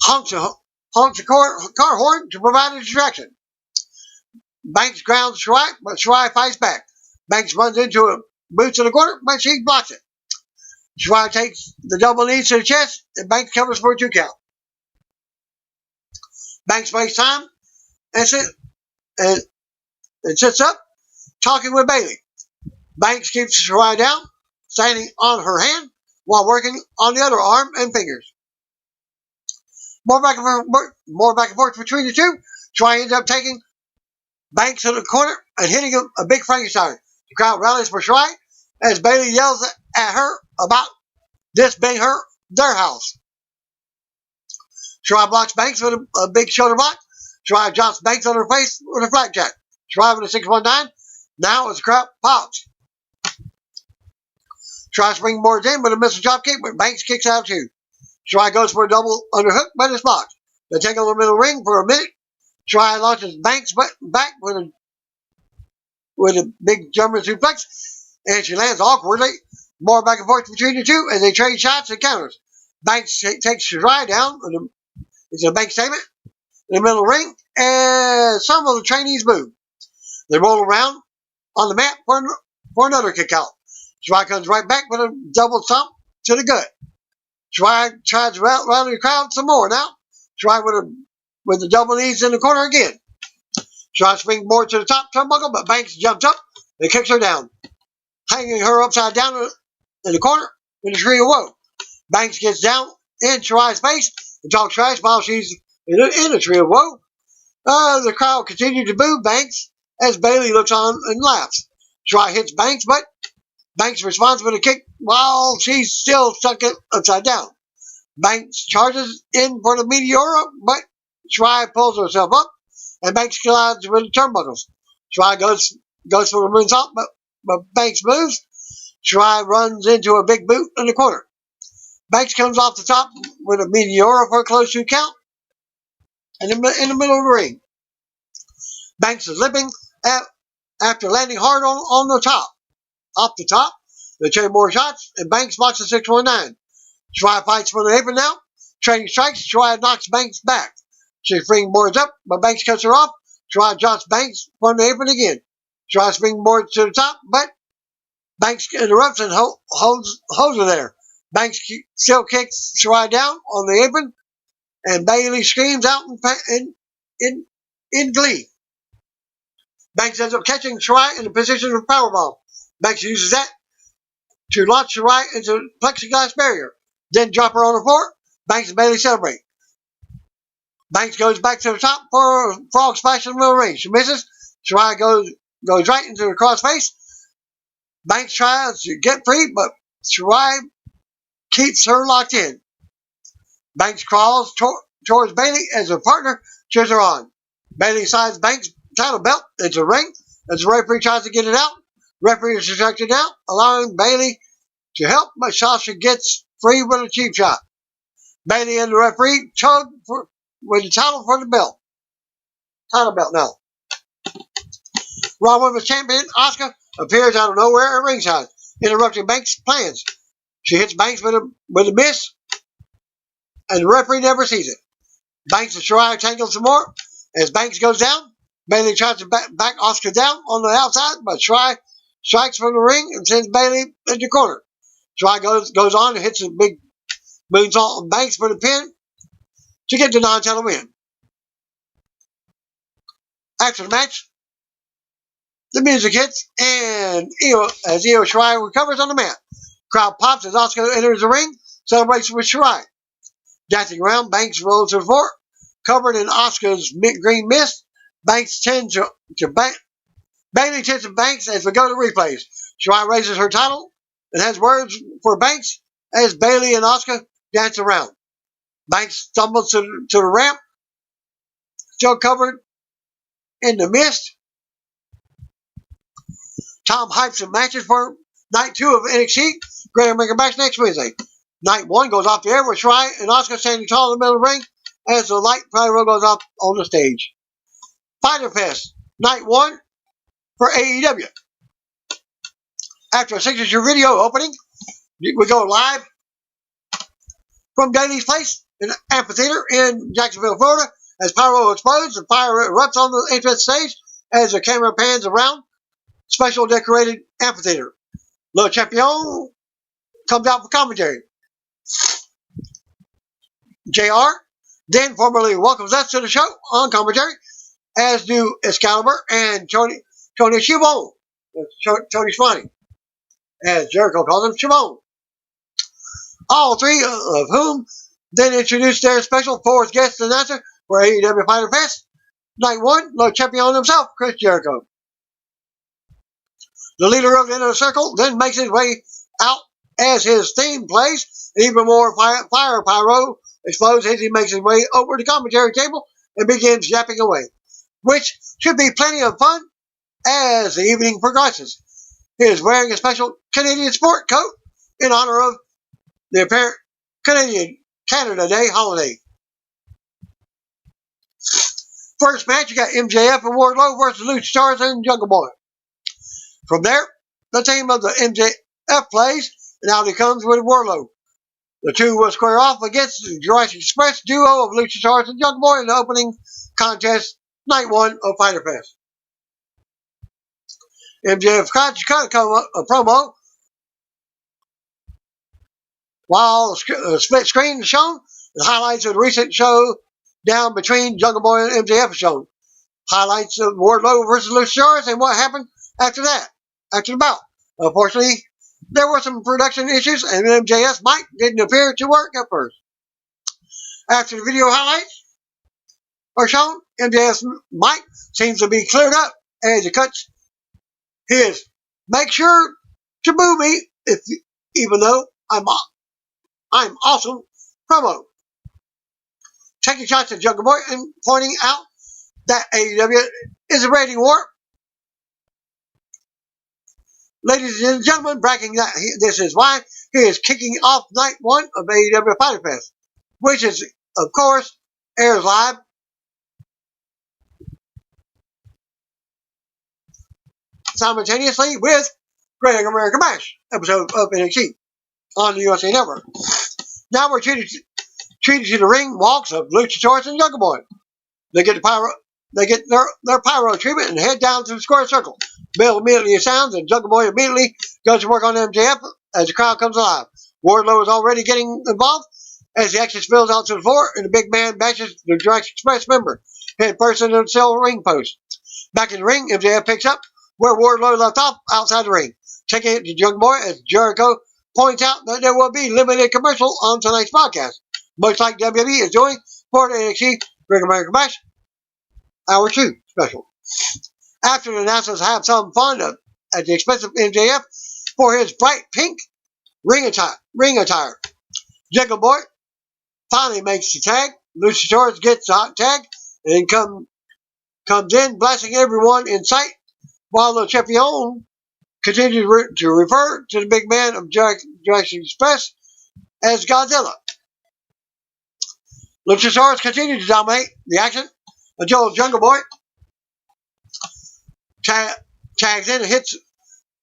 honks a car horn to provide a distraction. Banks grounds Shirai, but Shirai fights back. Banks runs into a boots in the corner, but she blocks it. Shirai takes the double knees to the chest, and Banks covers for a 2 count. Banks makes time and sits up, talking with Bayley. Banks keeps Shirai down, standing on her hand while working on the other arm and fingers. More back and forth between the two. Shirai ends up taking Banks in the corner and hitting a big Frankenstein. The crowd rallies for Shirai as Bayley yells at her about this being their house. Shirai blocks Banks with a big shoulder block. Shirai drops Banks on her face with a flapjack. Shirai with a 619. Now as the crowd pops. Shirai springboards in with a missile dropkick, but Banks kicks out too. Shirai goes for a double underhook, but it's blocked. They take over the middle ring for a minute. Shirai launches Banks back with a big German suplex, and she lands awkwardly. More back and forth between the two as they trade shots and counters. Banks takes Shirai down. It's a bank statement in the middle of the ring, and some of the trainees move. They roll around on the mat for another kick out. Shirai comes right back with a double stomp to the gut. Shirai tries to rally the crowd some more now. Shirai with the double knees in the corner again. Shirai springboard to the top turnbuckle, but Banks jumps up and kicks her down, hanging her upside down in the corner in a tree of woe. Banks gets down in Shirai's face and talks trash while she's in a tree of woe. The crowd continues to boo Banks as Bayley looks on and laughs. Shirai hits Banks, but Banks responds with a kick while she's still stuck upside down. Banks charges in for the Meteora, but Shirai pulls herself up, and Banks collides with the turnbuckles. Shirai goes for the moonsault, but Banks moves. Shirai runs into a big boot in the corner. Banks comes off the top with a Meteora for a close 2 count in the middle of the ring. Banks is limping after landing hard on the top. Off the top, they trade more shots, and Banks blocks a 619. Shirai fights for the apron now. Trading strikes, Shirai knocks Banks back. She springboards up, but Banks cuts her off. Shirai drops Banks from the apron again. Shirai springboards to the top, but Banks interrupts and holds her there. Banks still kicks Shirai down on the apron, and Bayley screams out in glee. Banks ends up catching Shirai in a position of powerbomb. Banks uses that to launch Shirai into the plexiglass barrier, then drop her on the floor. Banks and Bayley celebrate. Banks goes back to the top for a frog splash in the middle of the ring. She misses. Shirai goes right into the crossface. Banks tries to get free, but Shirai keeps her locked in. Banks crawls towards Bayley as her partner cheers her on. Bayley slides Banks' title belt into the ring as the referee tries to get it out. Referee is distracted out, allowing Bayley to help, but Sasha gets free with a cheap shot. Bailey and the referee chug with the title for the belt. Title belt now. Raw Women's Champion Asuka appears out of nowhere at ringside, interrupting Banks' plans. She hits Banks with a miss, and the referee never sees it. Banks and Shirai tangle some more. As Banks goes down, Bailey tries to back Asuka down on the outside, but Shirai strikes from the ring and sends Bailey into the corner. Shirai goes on and hits a big moonsault on Banks for the pin to get the non-title win. After the match, the music hits, and as Io Shirai recovers on the mat. Crowd pops as Asuka enters the ring, celebrates with Shirai. Dancing around, Banks rolls to the floor, covered in Asuka's green mist. Banks tends to Bailey tends to Banks as we go to replays. Shirai raises her title and has words for Banks as Bailey and Asuka dance around. Banks stumbles to the ramp, still covered in the mist. Tom hypes some matches for Night 2 of NXT. Great American Bash next Wednesday. Night 1 goes off the air with Shirai and Asuka standing tall in the middle of the ring as the light pyro goes up on the stage. Fyter Fest, Night 1 for AEW. After a signature video opening, we go live from Daly's Place in the amphitheater in Jacksonville, Florida. As pyro explodes, the fire erupts on the entrance stage as the camera pans around. Special decorated amphitheater. Le Champion comes out for commentary. JR then formally welcomes us to the show on commentary, as do Excalibur and Tony Schiavone. Tony Schiavone, as Jericho calls him, Schiavone. All three of whom then introduced their special fourth guest announcer for AEW Fyter Fest, Night 1, Le Champion himself, Chris Jericho. The leader of the Inner Circle then makes his way out as his theme plays. Even more fire pyro explodes as he makes his way over the commentary table and begins yapping away, which should be plenty of fun as the evening progresses. He is wearing a special Canadian sport coat in honor of the apparent Canada Day holiday. First match, you got MJF and Wardlow versus Luchadors and Jungle Boy. From there, the team of the MJF plays, and out he comes with Wardlow. The two will square off against the Jurassic Express duo of Luchadors and Jungle Boy in the opening contest, Night 1 of Fyter Fest. MJF cut a promo while a split screen is shown. The highlights of the recent show down between Jungle Boy and MJF is shown. Highlights of Wardlow versus Luchadors and what happened after that, after the bout. Unfortunately, there were some production issues and MJF's mic didn't appear to work at first. After the video highlights are shown, MJF's mic seems to be cleared up as he cuts his "make sure to boo me even though I'm awesome" promo, taking shots at Jungle Boy and pointing out that AEW is a rating war. Ladies and gentlemen, bragging that this is why he is kicking off Night 1 of AEW Fyter Fest, which is, of course, airs live simultaneously with Great American Bash episode of NXT on the USA Network. Now we're treated to the ring walks of Luchadors and Jungle Boy. They get their pyro treatment and head down to the square circle. Bill immediately sounds and Jungle Boy immediately goes to work on MJF as the crowd comes alive. Wardlow is already getting involved as the action spills out to the floor and the big man bashes the Jurassic Express member head first into the cell ring post. Back in the ring, MJF picks up where Wardlow left off outside the ring, taking it to Jungle Boy as Jericho points out that there will be limited commercial on tonight's podcast, much like WWE is doing for the NXT Great American Bash Hour 2 special. After the announcers have some fun at the expense of MJF for his bright pink ring attire, Jungle Boy finally makes the tag. Luchadors gets the hot tag and comes in, blasting everyone in sight, while the champion continues to refer to the big man of Jurassic Express as Godzilla. Luchasaurus continued to dominate the action until Jungle Boy tags in and hits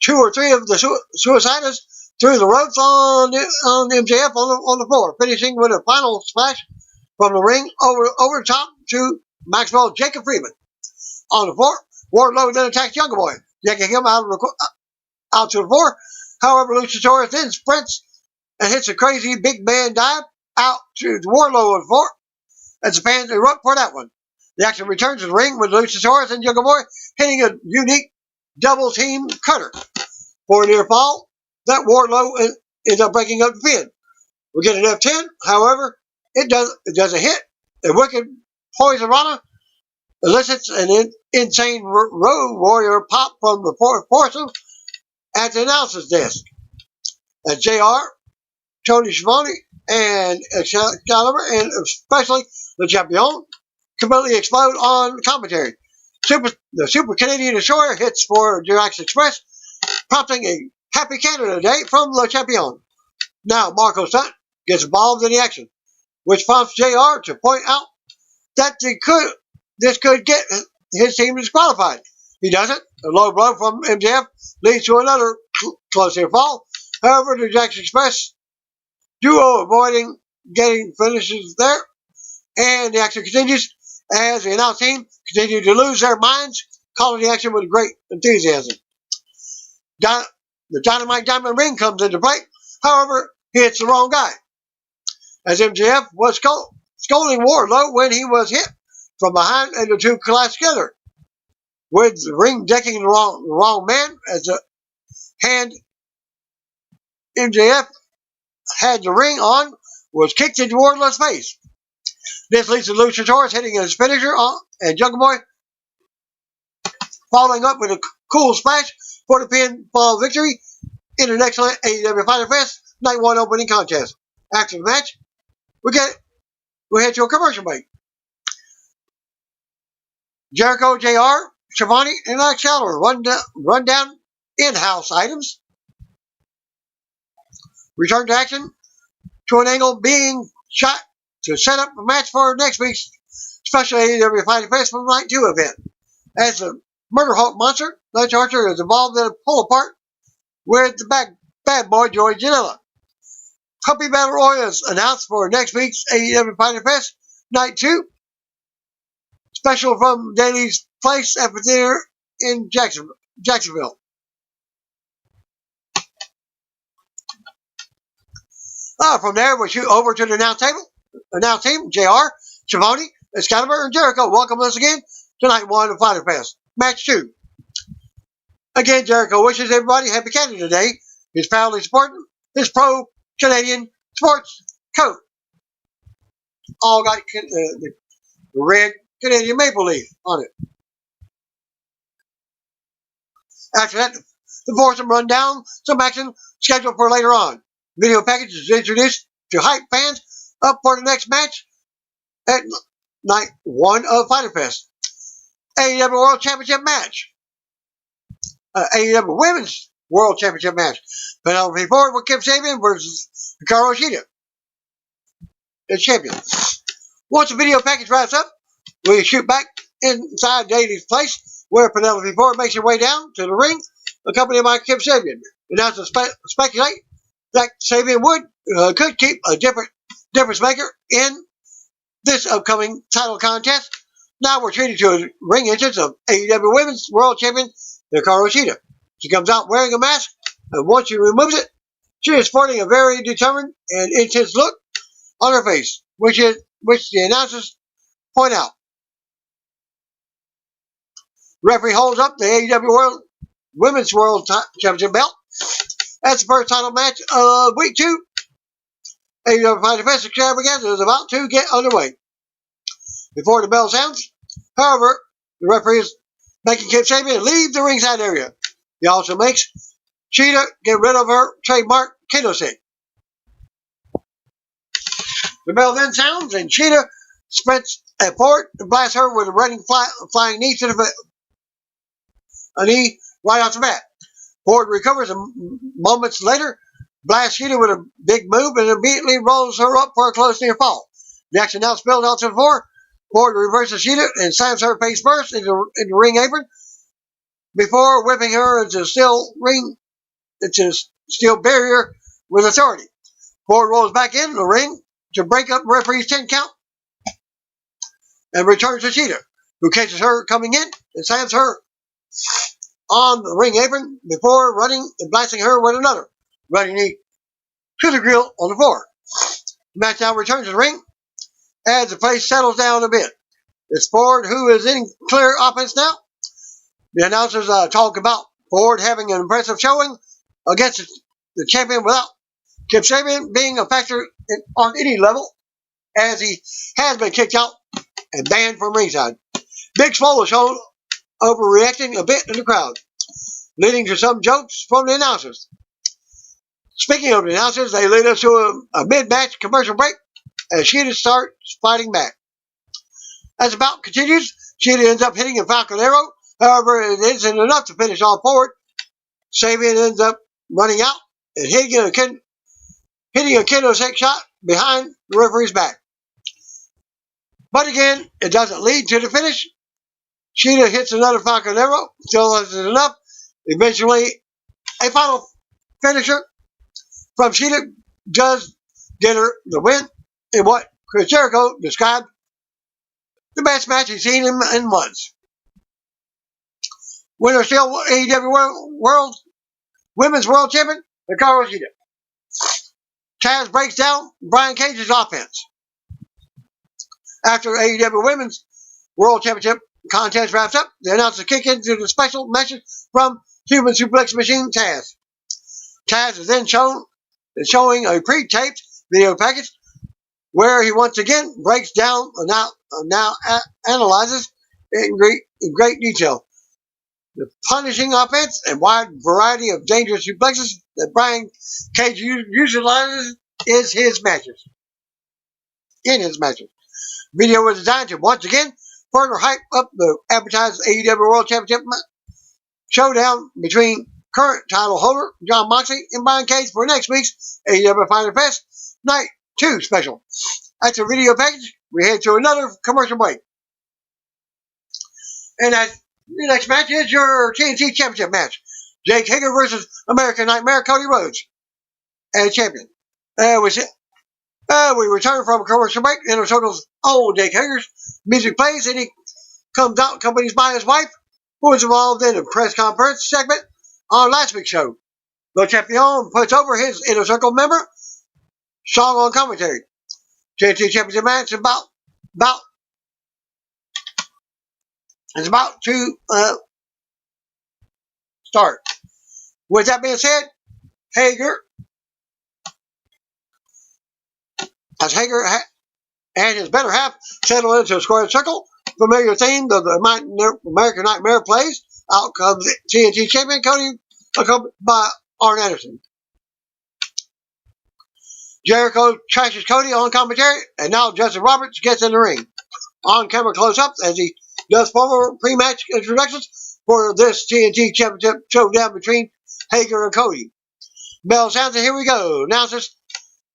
2 or 3 of the Suicidas through the ropes on MJF on the floor, finishing with a final splash from the ring over the top to Maxwell Jacob Freeman. On the floor, Wardlow then attacks Jungle Boy, yanking him out to the floor. However, Luchasaurus then sprints and hits a crazy big man dive out to Wardlow on the floor, as the fans erupt for that one. The action returns to the ring with Luchasaurus and Jungle Boy hitting a unique double team cutter for a near fall that Wardlow ends up breaking up the pin. We get an F10, however, it doesn't hit. A wicked Poison Rana elicits an insane Road Warrior pop from the foursome at the announcer's desk. As JR, Tony Schiavone, and Excalibur, and especially the champion, completely explode on commentary. The Super Canadian Destroyer hits for Jurassic Express, prompting a Happy Canada Day from Le Champion. Now Marco Stunt gets involved in the action, which prompts JR to point out that this could get his team disqualified. He doesn't. A low blow from MJF leads to another close near fall. However, the Jurassic Express duo avoiding getting finishes there, and the action continues as the announced team continue to lose their minds, calling the action with great enthusiasm. The Dynamite Diamond Ring comes into play. However, he hits the wrong guy, as MJF was scolding Wardlow when he was hit from behind, and the two collapsed together, with the ring decking the wrong man, as the hand MJF had the ring on was kicked into Wardlow's face. This leads to Luchasaurus hitting his finisher and Jungle Boy following up with a cool splash for the pinfall victory in an excellent AEW Fighter Fest Night 1 opening contest. After the match, we head to a commercial break. Jericho, JR, Schiavone, and Excalibur run down in-house items. Return to action to an angle being shot to set up a match for next week's special AEW Fighting Fest from Night 2 event. As the Murder Hulk monster, Lance Archer is involved in a pull apart with the bad boy Joey Janela. Puppy Battle Royal is announced for next week's AEW Fighting Fest Night 2 special from Daly's Place Amphitheater in Jacksonville. From there, we shoot over to the announce team, JR, Schiavone, Excalibur, and Jericho. Welcome us again to Night 1 of Fighter Fest. Match 2. Again, Jericho wishes everybody happy Canada Day. He's proudly supporting his pro-Canadian sports coat. All got the red Canadian maple leaf on it. After that, the foursome run down some action scheduled for later on. Video package is introduced to hype fans up for the next match at Night 1 of Fighter Fest. AEW World Championship match. AEW Women's World Championship match. Penelope Ford with Kip Sabian versus Hikaru Shida, the champion. Once the video package wraps up, we shoot back inside Daly's Place, where Penelope Ford makes her way down to the ring, accompanied by Kip Sabian. Announcers speculate that Sabian could keep a difference maker in this upcoming title contest. Now we're treated to a ring entrance of AEW Women's World Champion Hikaru Shida. She comes out wearing a mask, and once she removes it, she is sporting a very determined and intense look on her face, which the announcers point out. Referee holds up the AEW Women's World Championship belt. That's the first title match of week 2. AEW Fighter Fest Extravaganza is about to get underway. Before the bell sounds, however, the referee is making Kip Sabian leave the ringside area. He also makes Shida get rid of her trademark kendo stick. The bell then sounds, and Shida sprints forward and blasts her with a running flying knee to a knee right off the bat. Ford recovers, and moments later blasts Shida with a big move and immediately rolls her up for a close near fall. The action now spills out to the floor. Ford reverses Sheeta and slams her face first into the ring apron before whipping her into steel barrier with authority. Ford rolls back in the ring to break up the referee's 10 count and returns to Sheeta, who catches her coming in and slams her on the ring apron before running and blasting her with another running knee to the grill on the floor. The match now returns to the ring as the place settles down a bit. It's Ford who is in clear offense now. The announcers talk about Ford having an impressive showing against the champion without Kip Sabian being a factor on any level, as he has been kicked out and banned from ringside. Big Swole is shown overreacting a bit in the crowd, leading to some jokes from the announcers. Speaking of the announcers, they lead us to a mid-match commercial break as Sheeta starts fighting back. As the bout continues, Sheeta ends up hitting a Falcon Arrow. However, it isn't enough to finish off Ford. Sabian ends up running out and hitting a kendo stick shot behind the referee's back. But again, it doesn't lead to the finish. Sheeta hits another Falcon Arrow, still isn't enough. Eventually, a final finisher from Sheeta does get her the win in what Chris Jericho described the best match he's seen in months. Winner still AEW Women's World Champion, Hikaru Shida. Taz breaks down Brian Cage's offense. After AEW Women's World Championship contest wraps up, the announcers kick into the special message from Human Suplex Machine Taz. Taz is then showing a pre-taped video package where he once again breaks down and now analyzes in great detail the punishing offense and wide variety of dangerous suplexes that Brian Cage utilizes in his matches. Video was designed to once again further hype up the advertised AEW World Championship showdown between current title holder Jon Moxley and Brian Cage for next week's AEW Fighter Fest Night 2 special. After the video package, we head to another commercial break. And the next match is your TNT Championship match. Jake Hager versus American Nightmare Cody Rhodes as champion. We return from a commercial break. Inner Circle's old Jake Hager's music plays, and he comes out accompanied by his wife, who was involved in a press conference segment on last week's show. Le Champion puts over his Inner Circle member song on commentary. TNT Championship match is about to start. With that being said, Hager and his better half settle into a square circle. Familiar theme of the American Nightmare plays. Out comes TNT champion Cody, accompanied by Arn Anderson. Jericho trashes Cody on commentary, and now Justin Roberts gets in the ring. On-camera close-ups as he does formal pre-match introductions for this TNT Championship showdown between Hager and Cody. Bell sounds, and here we go. Announcers,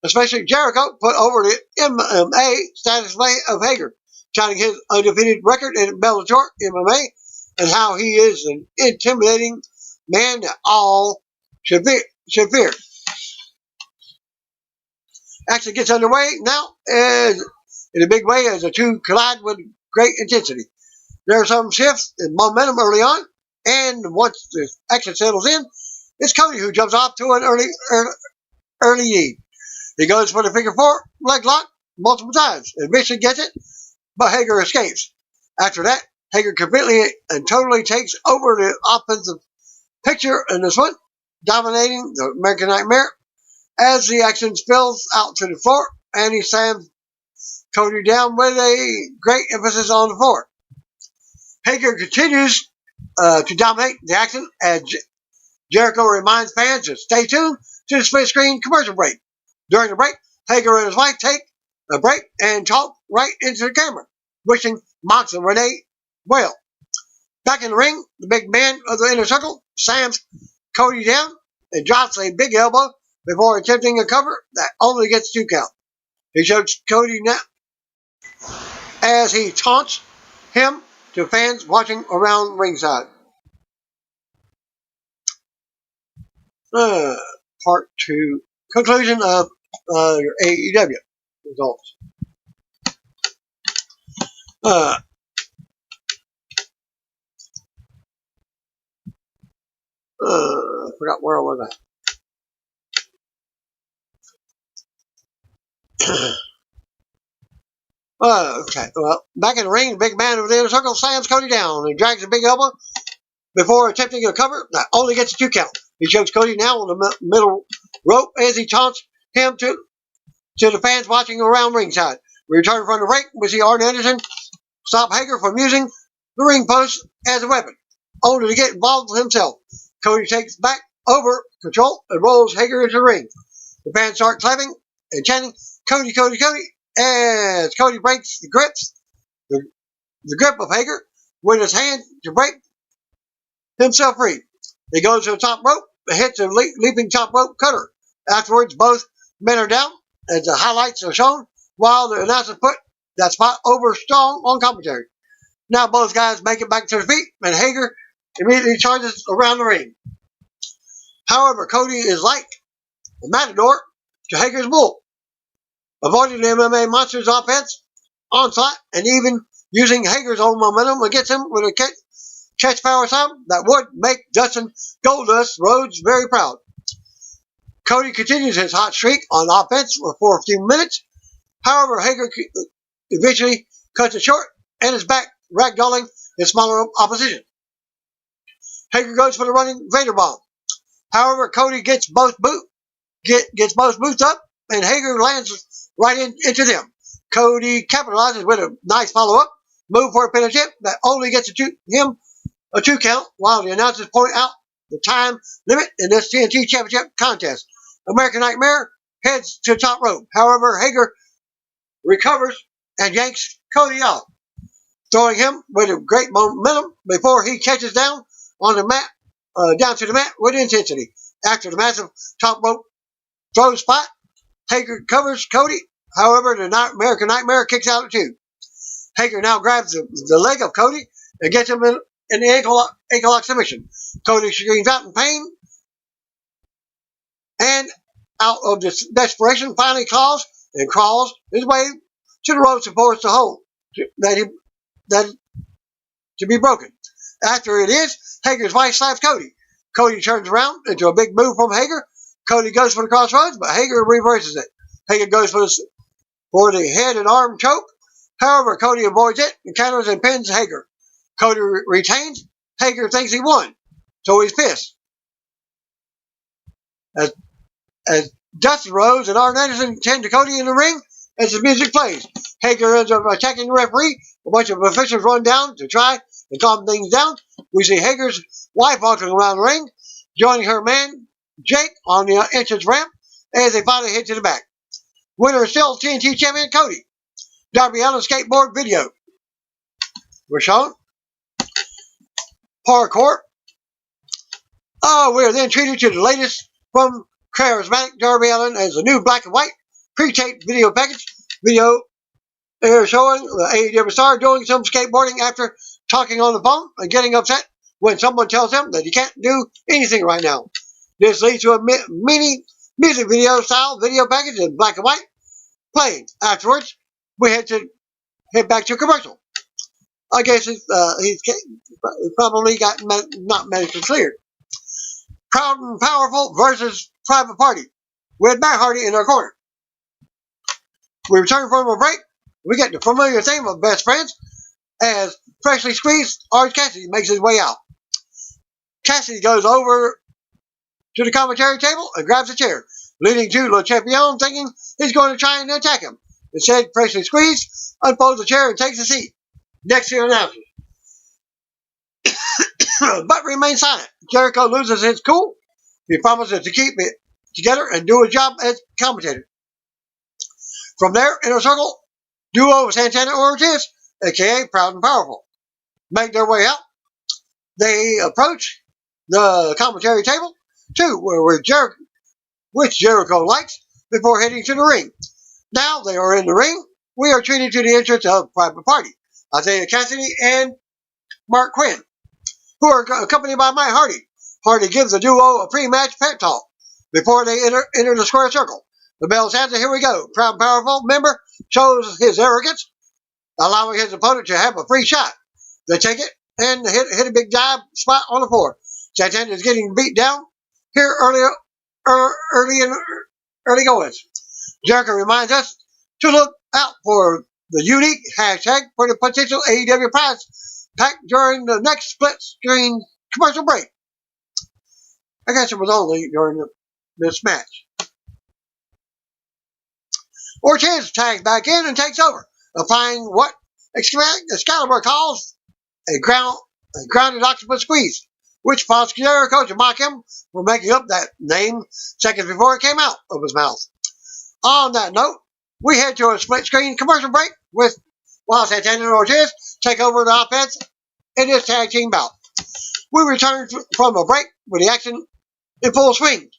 especially Jericho, put over the MMA status of Hager, touting his undefeated record in Bellator MMA and how he is an intimidating man that all should fear. Action gets underway now in a big way as the two collide with great intensity. There are some shifts in momentum early on, and once the action settles in, it's Cody who jumps off to an early lead. He goes for the figure four leg lock multiple times, and eventually gets it, but Hager escapes. After that, Hager completely and totally takes over the offensive picture in this one, dominating the American Nightmare as the action spills out to the floor, and he slams Cody down with a great emphasis on the floor. Hager continues to dominate the action as Jericho reminds fans to stay tuned to the split-screen commercial break. During the break, Hager and his wife take a break and talk right into the camera, wishing Mox and Renee well. Back in the ring, the big man of the Inner Circle slams Cody down and drops a big elbow before attempting a cover that only gets 2 count. He shows Cody as he taunts him to fans watching around ringside. Part 2. Conclusion of your AEW results. I forgot where I was at. Okay, well, back in the ring, the big man of the inner circle slams Cody down and drags a big elbow before attempting a cover that only gets a 2 count. He chokes Cody now on the middle rope as he taunts him to the fans watching around ringside. We return from the break. We see Arn Anderson stop Hager from using the ring post as a weapon, only to get involved himself. Cody takes back over control and rolls Hager into the ring. The fans start clapping and chanting, "Cody, Cody, Cody," as Cody breaks the grip of Hager with his hand to break himself free. He goes to the top rope and hits a leaping top rope cutter. Afterwards, both men are down as the highlights are shown, while the announcers put that spot over strong on commentary. Now both guys make it back to their feet, and Hager immediately charges around the ring. However, Cody is like a matador to Hager's bull, avoiding the MMA monster's offense, onslaught, and even using Hager's own momentum against him with a catch power slam that would make Dustin Goldust Rhodes very proud. Cody continues his hot streak on offense for a few minutes. However, Hager eventually cuts it short and is back ragdolling his smaller opposition. Hager goes for the running Vader bomb. However, Cody gets both boots up, and Hager lands right into them. Cody capitalizes with a nice follow-up move for a pin attempt that only gets him a 2 count, while the announcers point out the time limit in this TNT Championship contest. American Nightmare heads to the top rope. However, Hager recovers and yanks Cody off, throwing him with a great momentum before he catches down on the mat, down to the mat with intensity. After the massive top rope throw spot, Hager covers Cody. However, the American Nightmare kicks out at 2. Hager now grabs the leg of Cody and gets him in the ankle lock submission. Cody screams out in pain and, out of desperation, finally crawls his way to the ropes and forces the hold that to be broken. After it is, Hager's wife slaps Cody. Cody turns around into a big move from Hager. Cody goes for the crossroads, but Hager reverses it. Hager goes for the head and arm choke. However, Cody avoids it and counters and pins Hager. Cody retains. Hager thinks he won, so he's pissed. As Dustin Rhodes and Arn Anderson tend to Cody in the ring as the music plays, Hager ends up attacking the referee. A bunch of officials run down to try and calm things down. We see Hager's wife walking around the ring, joining her man Jake on the entrance ramp as they finally head to the back. Winner is still TNT champion Cody. Darby Allin skateboard video we're shown. Parkour. We are then treated to the latest from charismatic Darby Allin as a new black and white pre-taped video package. Video they're showing the AEW star doing some skateboarding after talking on the phone and getting upset when someone tells him that he can't do anything right now. This leads to a mini music video style video package in black and white playing. Afterwards, we head back to commercial. I guess he's probably got not medically cleared. Proud and Powerful versus Private Party with Matt Hardy in our corner. We return from a break. We get the familiar theme of Best Friends as freshly squeezed Orange Cassidy makes his way out. Cassidy goes over to the commentary table and grabs a chair, leading to Le Champion thinking he's going to try and attack him. Instead, freshly squeezed unfolds the chair and takes a seat next to the announcers, but remains silent. Jericho loses his cool. He promises to keep it together and do a job as commentator. From there, Inner Circle duo Santana Ortiz, aka Proud and Powerful, make their way out. They approach the commentary table too, which Jericho likes, before heading to the ring. Now they are in the ring we are treated to the entrance of Private Party, Isaiah Cassidy and Mark Quinn, who are accompanied by Mike Hardy. Hardy gives the duo a pre-match pep talk before they enter the square circle. The bell sounds, and here we go. Proud and Powerful member shows his arrogance, allowing his opponent to have a free shot. They take it and hit a big dive spot on the floor. Santana is getting beat down here early goings. Jericho reminds us to look out for the unique hashtag for the potential AEW prize pack during the next split screen commercial break. I guess it was only during this match. Ortiz tags back in and takes over, applying what Excalibur calls a grounded octopus squeeze, which prompts Jericho to mock him for making up that name seconds before it came out of his mouth. On that note, we head to a split screen commercial break while Santana and Ortiz take over the offense in this tag team bout. We return from a break with the action in full swing.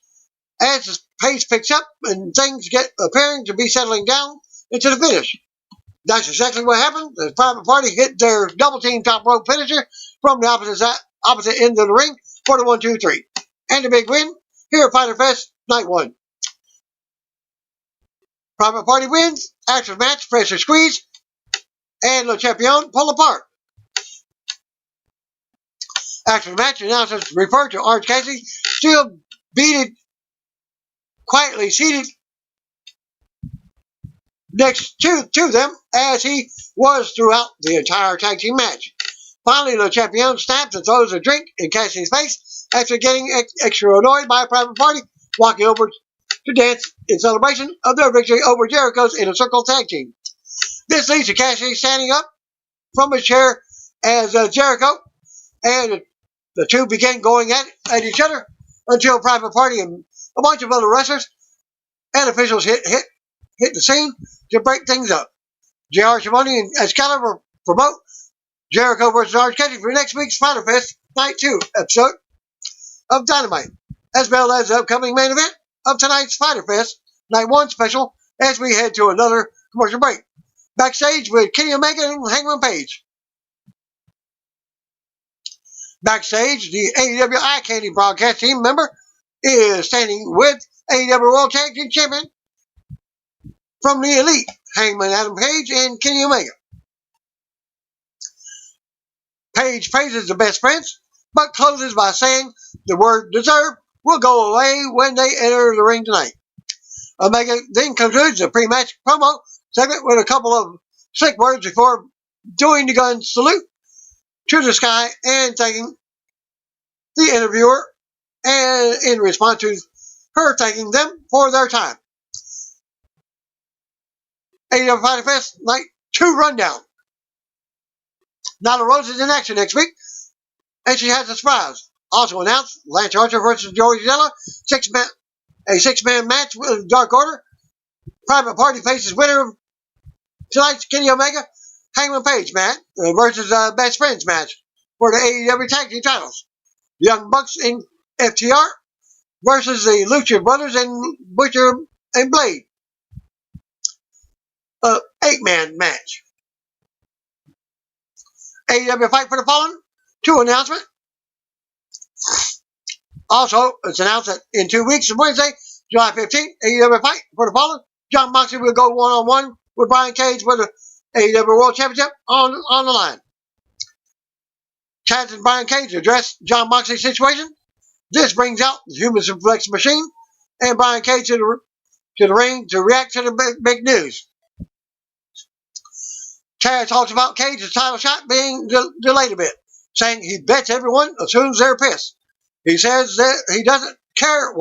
As the pace picks up and things appearing to be settling down into the finish. That's exactly what happened. The Private Party hit their double team top rope finisher from the opposite end of the ring for the 1-2-3. And the big win here at Fyter Fest Night 1. Private Party wins, after the match, pressure squeeze, and Le Champion pull apart. After the match, announcers referred to Orange Cassidy, still quietly seated next to them as he was throughout the entire tag team match. Finally, Le Champion snaps and throws a drink in Cassidy's face after getting extra annoyed by a Private Party, walking over to dance in celebration of their victory over Jericho's Inner Circle tag team. This leads to Cassidy standing up from his chair as Jericho and the two begin going at each other until Private Party and a bunch of other wrestlers and officials hit the scene to break things up. JR Shimoni and Excalibur promote Jericho versus Orange Cassidy for next week's Fyter Fest Night 2 episode of Dynamite, as well as the upcoming main event of tonight's Fyter Fest Night 1 special as we head to another commercial break. Backstage with Kenny Omega and Hangman Page. Backstage, the AEW Eye Candy broadcast team member is standing with AEW World Tag Team Champion from the Elite, Hangman Adam Page and Kenny Omega. Page praises the best friends, but closes by saying the word deserve will go away when they enter the ring tonight. Omega then concludes the pre-match promo segment with a couple of slick words before doing the gun salute to the sky and thanking the interviewer, and in response to her thanking them for their time. AEW Fyter Fest Night 2 rundown. Nyla Rose is in action next week, and she has a surprise. Also announced, Lance Archer versus Joey Janela, a six-man match with Dark Order. Private Party faces winner of tonight's Kenny Omega, Hangman Page match versus Best Friends match for the AEW Tag Team titles. Young Bucks in FTR versus the Lucha Brothers and Butcher and Blade. 8-man match. AEW Fight for the Fallen 2 announcement. Also, it's announced that in 2 weeks, on Wednesday, July 15th, AEW Fight for the Fallen. John Moxley will go one-on-one with Brian Cage with the AEW World Championship on the line. Chaz and Brian Cage address John Moxley's situation. This brings out the Human Suplex Machine and Brian Cage to the ring to react to the big news. Chaz talks about Cage's title shot being delayed a bit, saying he bets everyone assumes they're pissed. He says that he doesn't care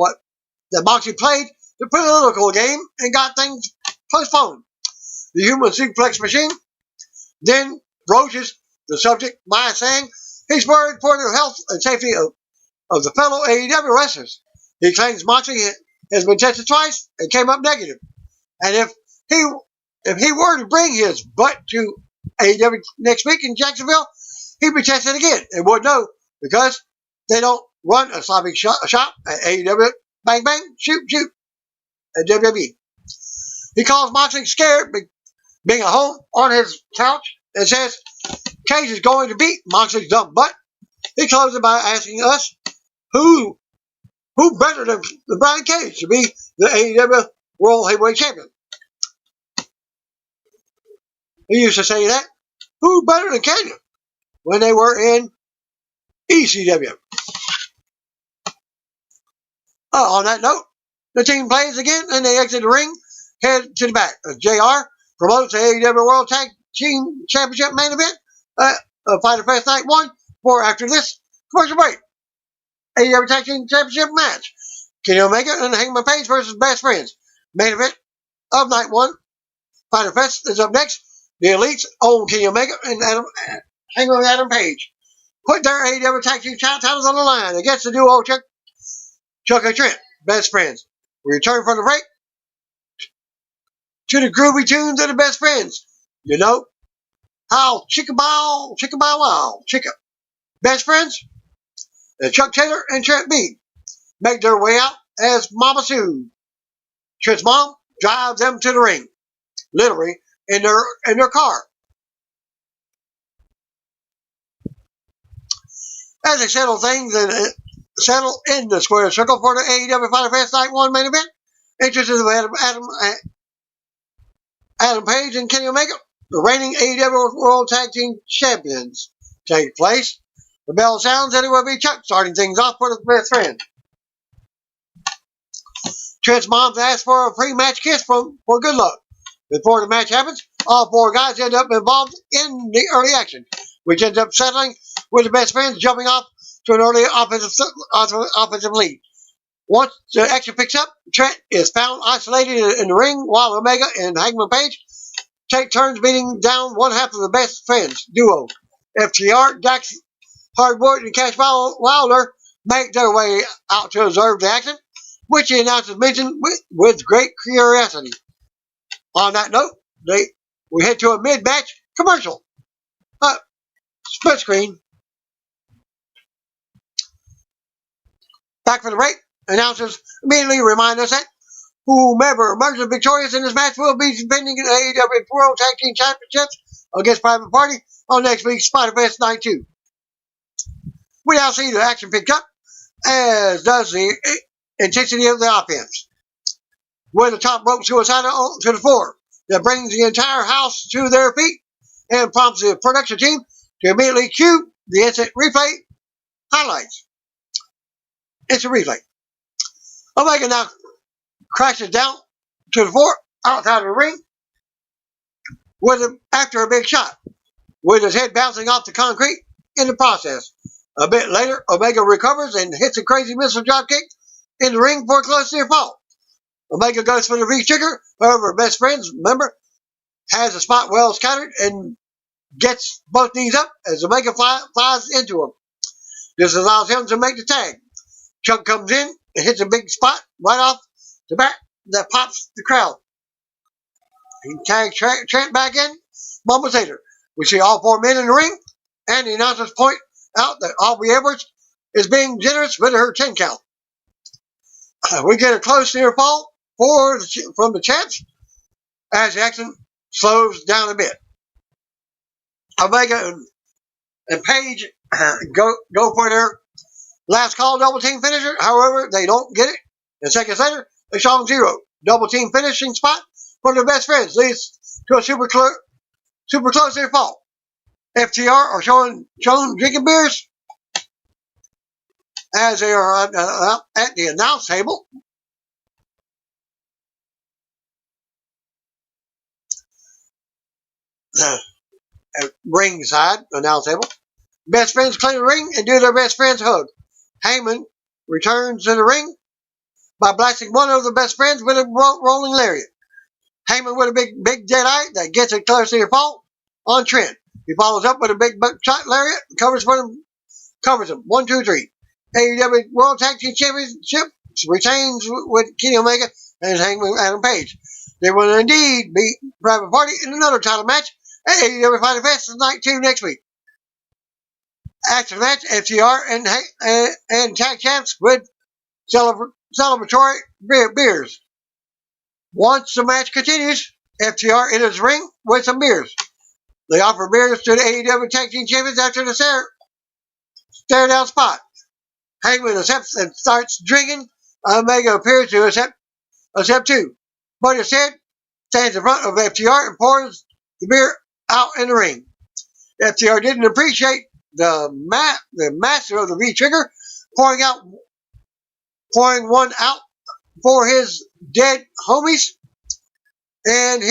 that Moxley played the political game and got things postponed. The Human Suplex Machine then broaches the subject by saying he's worried for the health and safety of the fellow AEW wrestlers. He claims Moxley has been tested twice and came up negative. And if he were to bring his butt to AEW next week in Jacksonville, he'd be tested again and would know because they don't run a sloppy shop at AEW. Bang, bang, shoot, shoot at WWE. He calls Moxley scared being at home on his couch and says Cage is going to beat Moxley's dumb butt. He closes by asking us who better than Brian Cage to be the AEW World Heavyweight Champion. He used to say that. Who better than Kenya? When they were in ECW. On that note, the team plays again and they exit the ring, head to the back. JR promotes the AEW World Tag Team Championship main event of Fyter Fest Night 1 for after this commercial break. AEW Tag Team Championship match. Kenny Omega and Hangman Page versus Best Friends. Main event of Night 1. Fyter Fest is up next. The Elites own Kenny Omega and Hangman Adam Page put their AEW Tag Team titles on the line against the duo Chuck and Trent, Best Friends. We return from the break to the groovy tunes of the Best Friends. You know how chicka bow wow, chicka. Best Friends and Chuck Taylor and Trent B make their way out as Mama Sue. Trent's mom drives them to the ring, literally in their car. As they settle things and settle in the square circle for the AEW Fyter Fest Night 1 main event, entrances of Adam Page and Kenny Omega, the reigning AEW World Tag Team Champions, take place. The bell sounds and it will be Chuck starting things off for the Best Friend. Trent's mom asks for a pre-match kiss for good luck. Before the match happens, all four guys end up involved in the early action, which ends up settling with the Best Friends jumping off to an early offensive lead. Once the action picks up, Trent is found isolated in the ring while Omega and Hangman Page take turns beating down one half of the Best Friends duo. FTR, Dax Hardwood, and Cash Wilder make their way out to observe the action, which the announcers mentioned with great curiosity. On that note, we head to a mid-match commercial. Split screen. Back from the break, announcers immediately remind us that whomever emerges victorious in this match will be defending the AEW World Tag Team Championships against Private Party on next week's Fyter Fest Night 2. We now see the action picked up, as does the intensity of the offense. With the top rope suicide to the floor that brings the entire house to their feet and prompts the production team to immediately cue the instant replay highlights. Instant replay. Omega now crashes down to the floor outside of the ring after a big shot, with his head bouncing off the concrete in the process. A bit later, Omega recovers and hits a crazy missile dropkick in the ring for a close near fall. Omega goes for the V-trigger, however, Best Friends member has a spot well scattered and gets both knees up as Omega flies into him. This allows him to make the tag. Chuck comes in and hits a big spot right off the bat that pops the crowd. He tags Trent back in moments later. We see all four men in the ring, and the announcers point out that Aubrey Edwards is being generous with her 10 count. We get a close near fall from the champs as the action slows down a bit. Omega and Page go for their last call double team finisher. However, they don't get it. And seconds later, a strong zero double team finishing spot for the Best Friends leads to a super close near fall. FTR are shown drinking beers as they are at the announce table. At ringside announce table. Best Friends clean the ring and do their Best Friends hug. Heyman returns to the ring by blasting one of the Best Friends with a rolling lariat. Heyman with a big dead eye that gets a close near fall on Trent. He follows up with a big buckshot lariat, covers him. 1, 2, 3. AEW World Tag Team Championship retains with Kenny Omega and Hangman Adam Page. They will indeed beat Private Party in another title match at AEW Fyter Fest Night 2 next week. After the match, FTR and tag champs with celebratory beers. Once the match continues, FTR enters the ring with some beers. They offer beers to the AEW Tag Team Champions after the stare down spot. Hangman accepts and starts drinking. Omega appears to accept too. But instead, stands in front of FTR and pours the beer out in the ring. FTR didn't appreciate the master of the V-Trigger pouring one out for his dead homies. And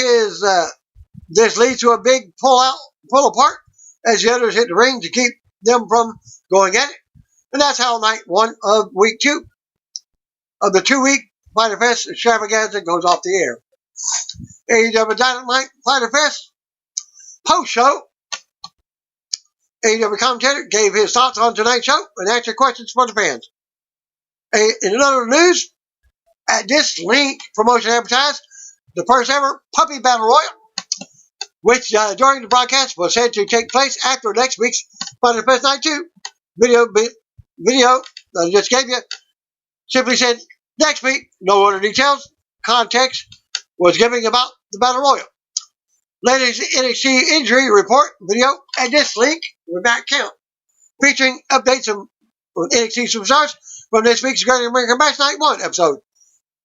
this leads to a big pull apart as the others hit the ring to keep them from going at it. And that's how night 1 of week 2 of the 2-week Fyter Fest extravaganza goes off the air. AEW Dynamite Fyter Fest post-show. AEW commentator gave his thoughts on tonight's show and answered questions from the fans. In another news, at this link promotion advertised the first ever Puppy Battle Royal, which during the broadcast was said to take place after next week's Fyter Fest Night 2. Video that I just gave you simply said next week. No other details. Context was given about the Battle Royal. Latest NXT injury report video at this link will not count, featuring updates on NXT superstars from this week's Great American Bash Night 1 episode.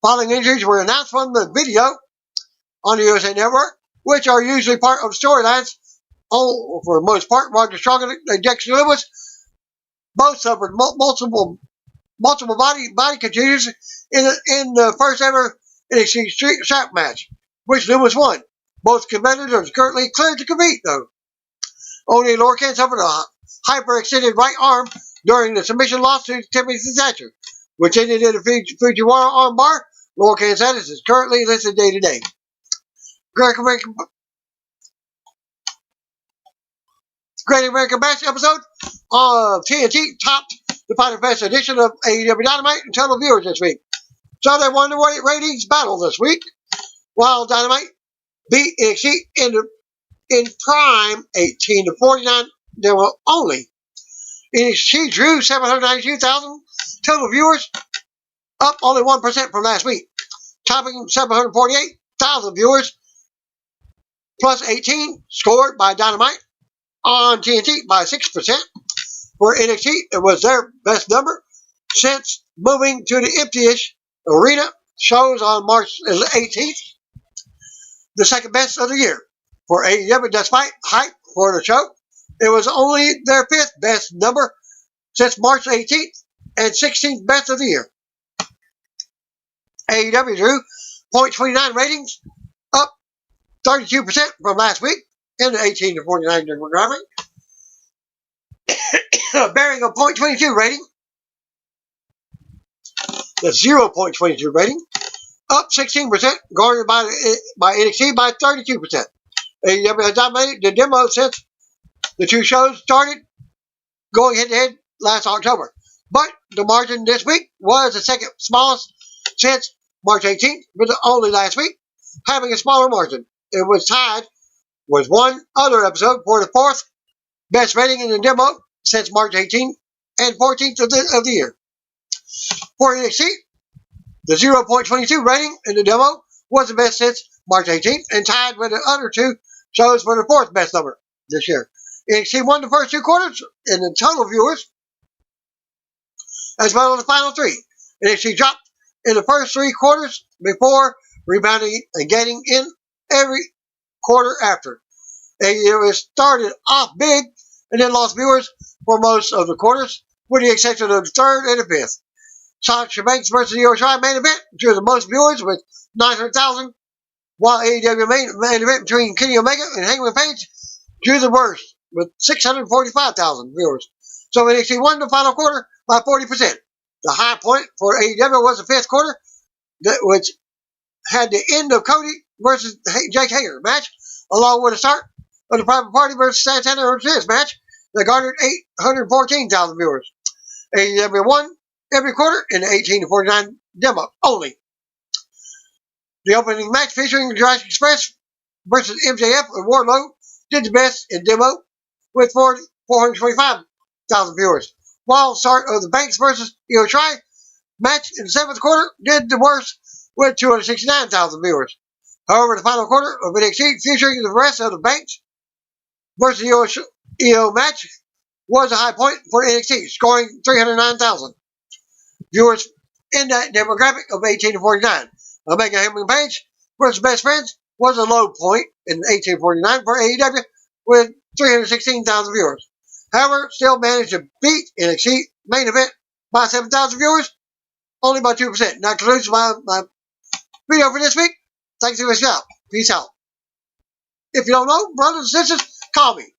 Following injuries were announced from the video on the USA Network, which are usually part of storylines. For the most part, Roger Strong and Dexter Lewis both suffered multiple body contusions in the first ever NXT strap match, which Lewis won. Both competitors are currently cleared to compete, though. Only Lorcan suffered a hyperextended right arm during the submission loss to Timothy Thatcher, which ended in a Fujiwara armbar. Lorcan's status is currently listed day to day. Great American Bash episode of TNT topped the Fyter Fest edition of AEW Dynamite in total viewers this week. So they won the ratings battle this week, while Dynamite beat NXT in prime 18 to 49 demo only. NXT drew 792,000 total viewers, up only 1% from last week, topping 748,000 viewers plus 18 scored by Dynamite on TNT by 6%. For NXT, it was their best number since moving to the empty-ish arena shows on March 18th. The second best of the year. For AEW, despite hype for the show, it was only their 5th best number since March 18th and 16th best of the year. AEW drew .29 ratings, up 32% from last week in the 18 to 49 demographic, bearing a .22 rating. That's 0.22 rating, up 16%, garnered by NXT by 32%. AEW has dominated the demo since the two shows started going head-to-head last October. But the margin this week was the second smallest since March 18th, but only last week, having a smaller margin. It was tied with one other episode for the 4th best rating in the demo since March 18th and 14th of the year. For NXT, the 0.22 rating in the demo was the best since March 18th and tied with the other two shows for the 4th best number this year. NXT won the first 2 quarters in the total viewers, as well as the final 3. NXT dropped in the first 3 quarters before rebounding and getting in every quarter after. AEW started off big and then lost viewers for most of the quarters, with the exception of the 3rd and the 5th. Sasha Banks versus Io Shirai main event drew the most viewers with 900,000, while AEW main event between Kenny Omega and Hangman Page drew the worst with 645,000 viewers. So NXT won the final quarter by 40%. The high point for AEW was the 5th quarter, which had the end of Cody versus Jake Hager match, along with the start of the Private Party versus Santana Ortiz match that garnered 814,000 viewers. AEW won every quarter in the 18 to 49 demo only. The opening match featuring Jurassic Express versus MJF and Wardlow did the best in demo with 425,000 viewers, while the start of the Banks versus Io Shirai match in the 7th quarter did the worst with 269,000 viewers. However, the final quarter of NXT featuring the rest of the Banks versus EO match was a high point for NXT, scoring 309,000 viewers in that demographic of 18 to 49. Omega Hangman Page versus Best Friends was a low point in 1849 for AEW with 316,000 viewers. However, still managed to beat NXT main event by 7,000 viewers, only by 2%. That concludes my video for this week. Thanks for listening out. Peace out. If you don't know, brothers and sisters, call me.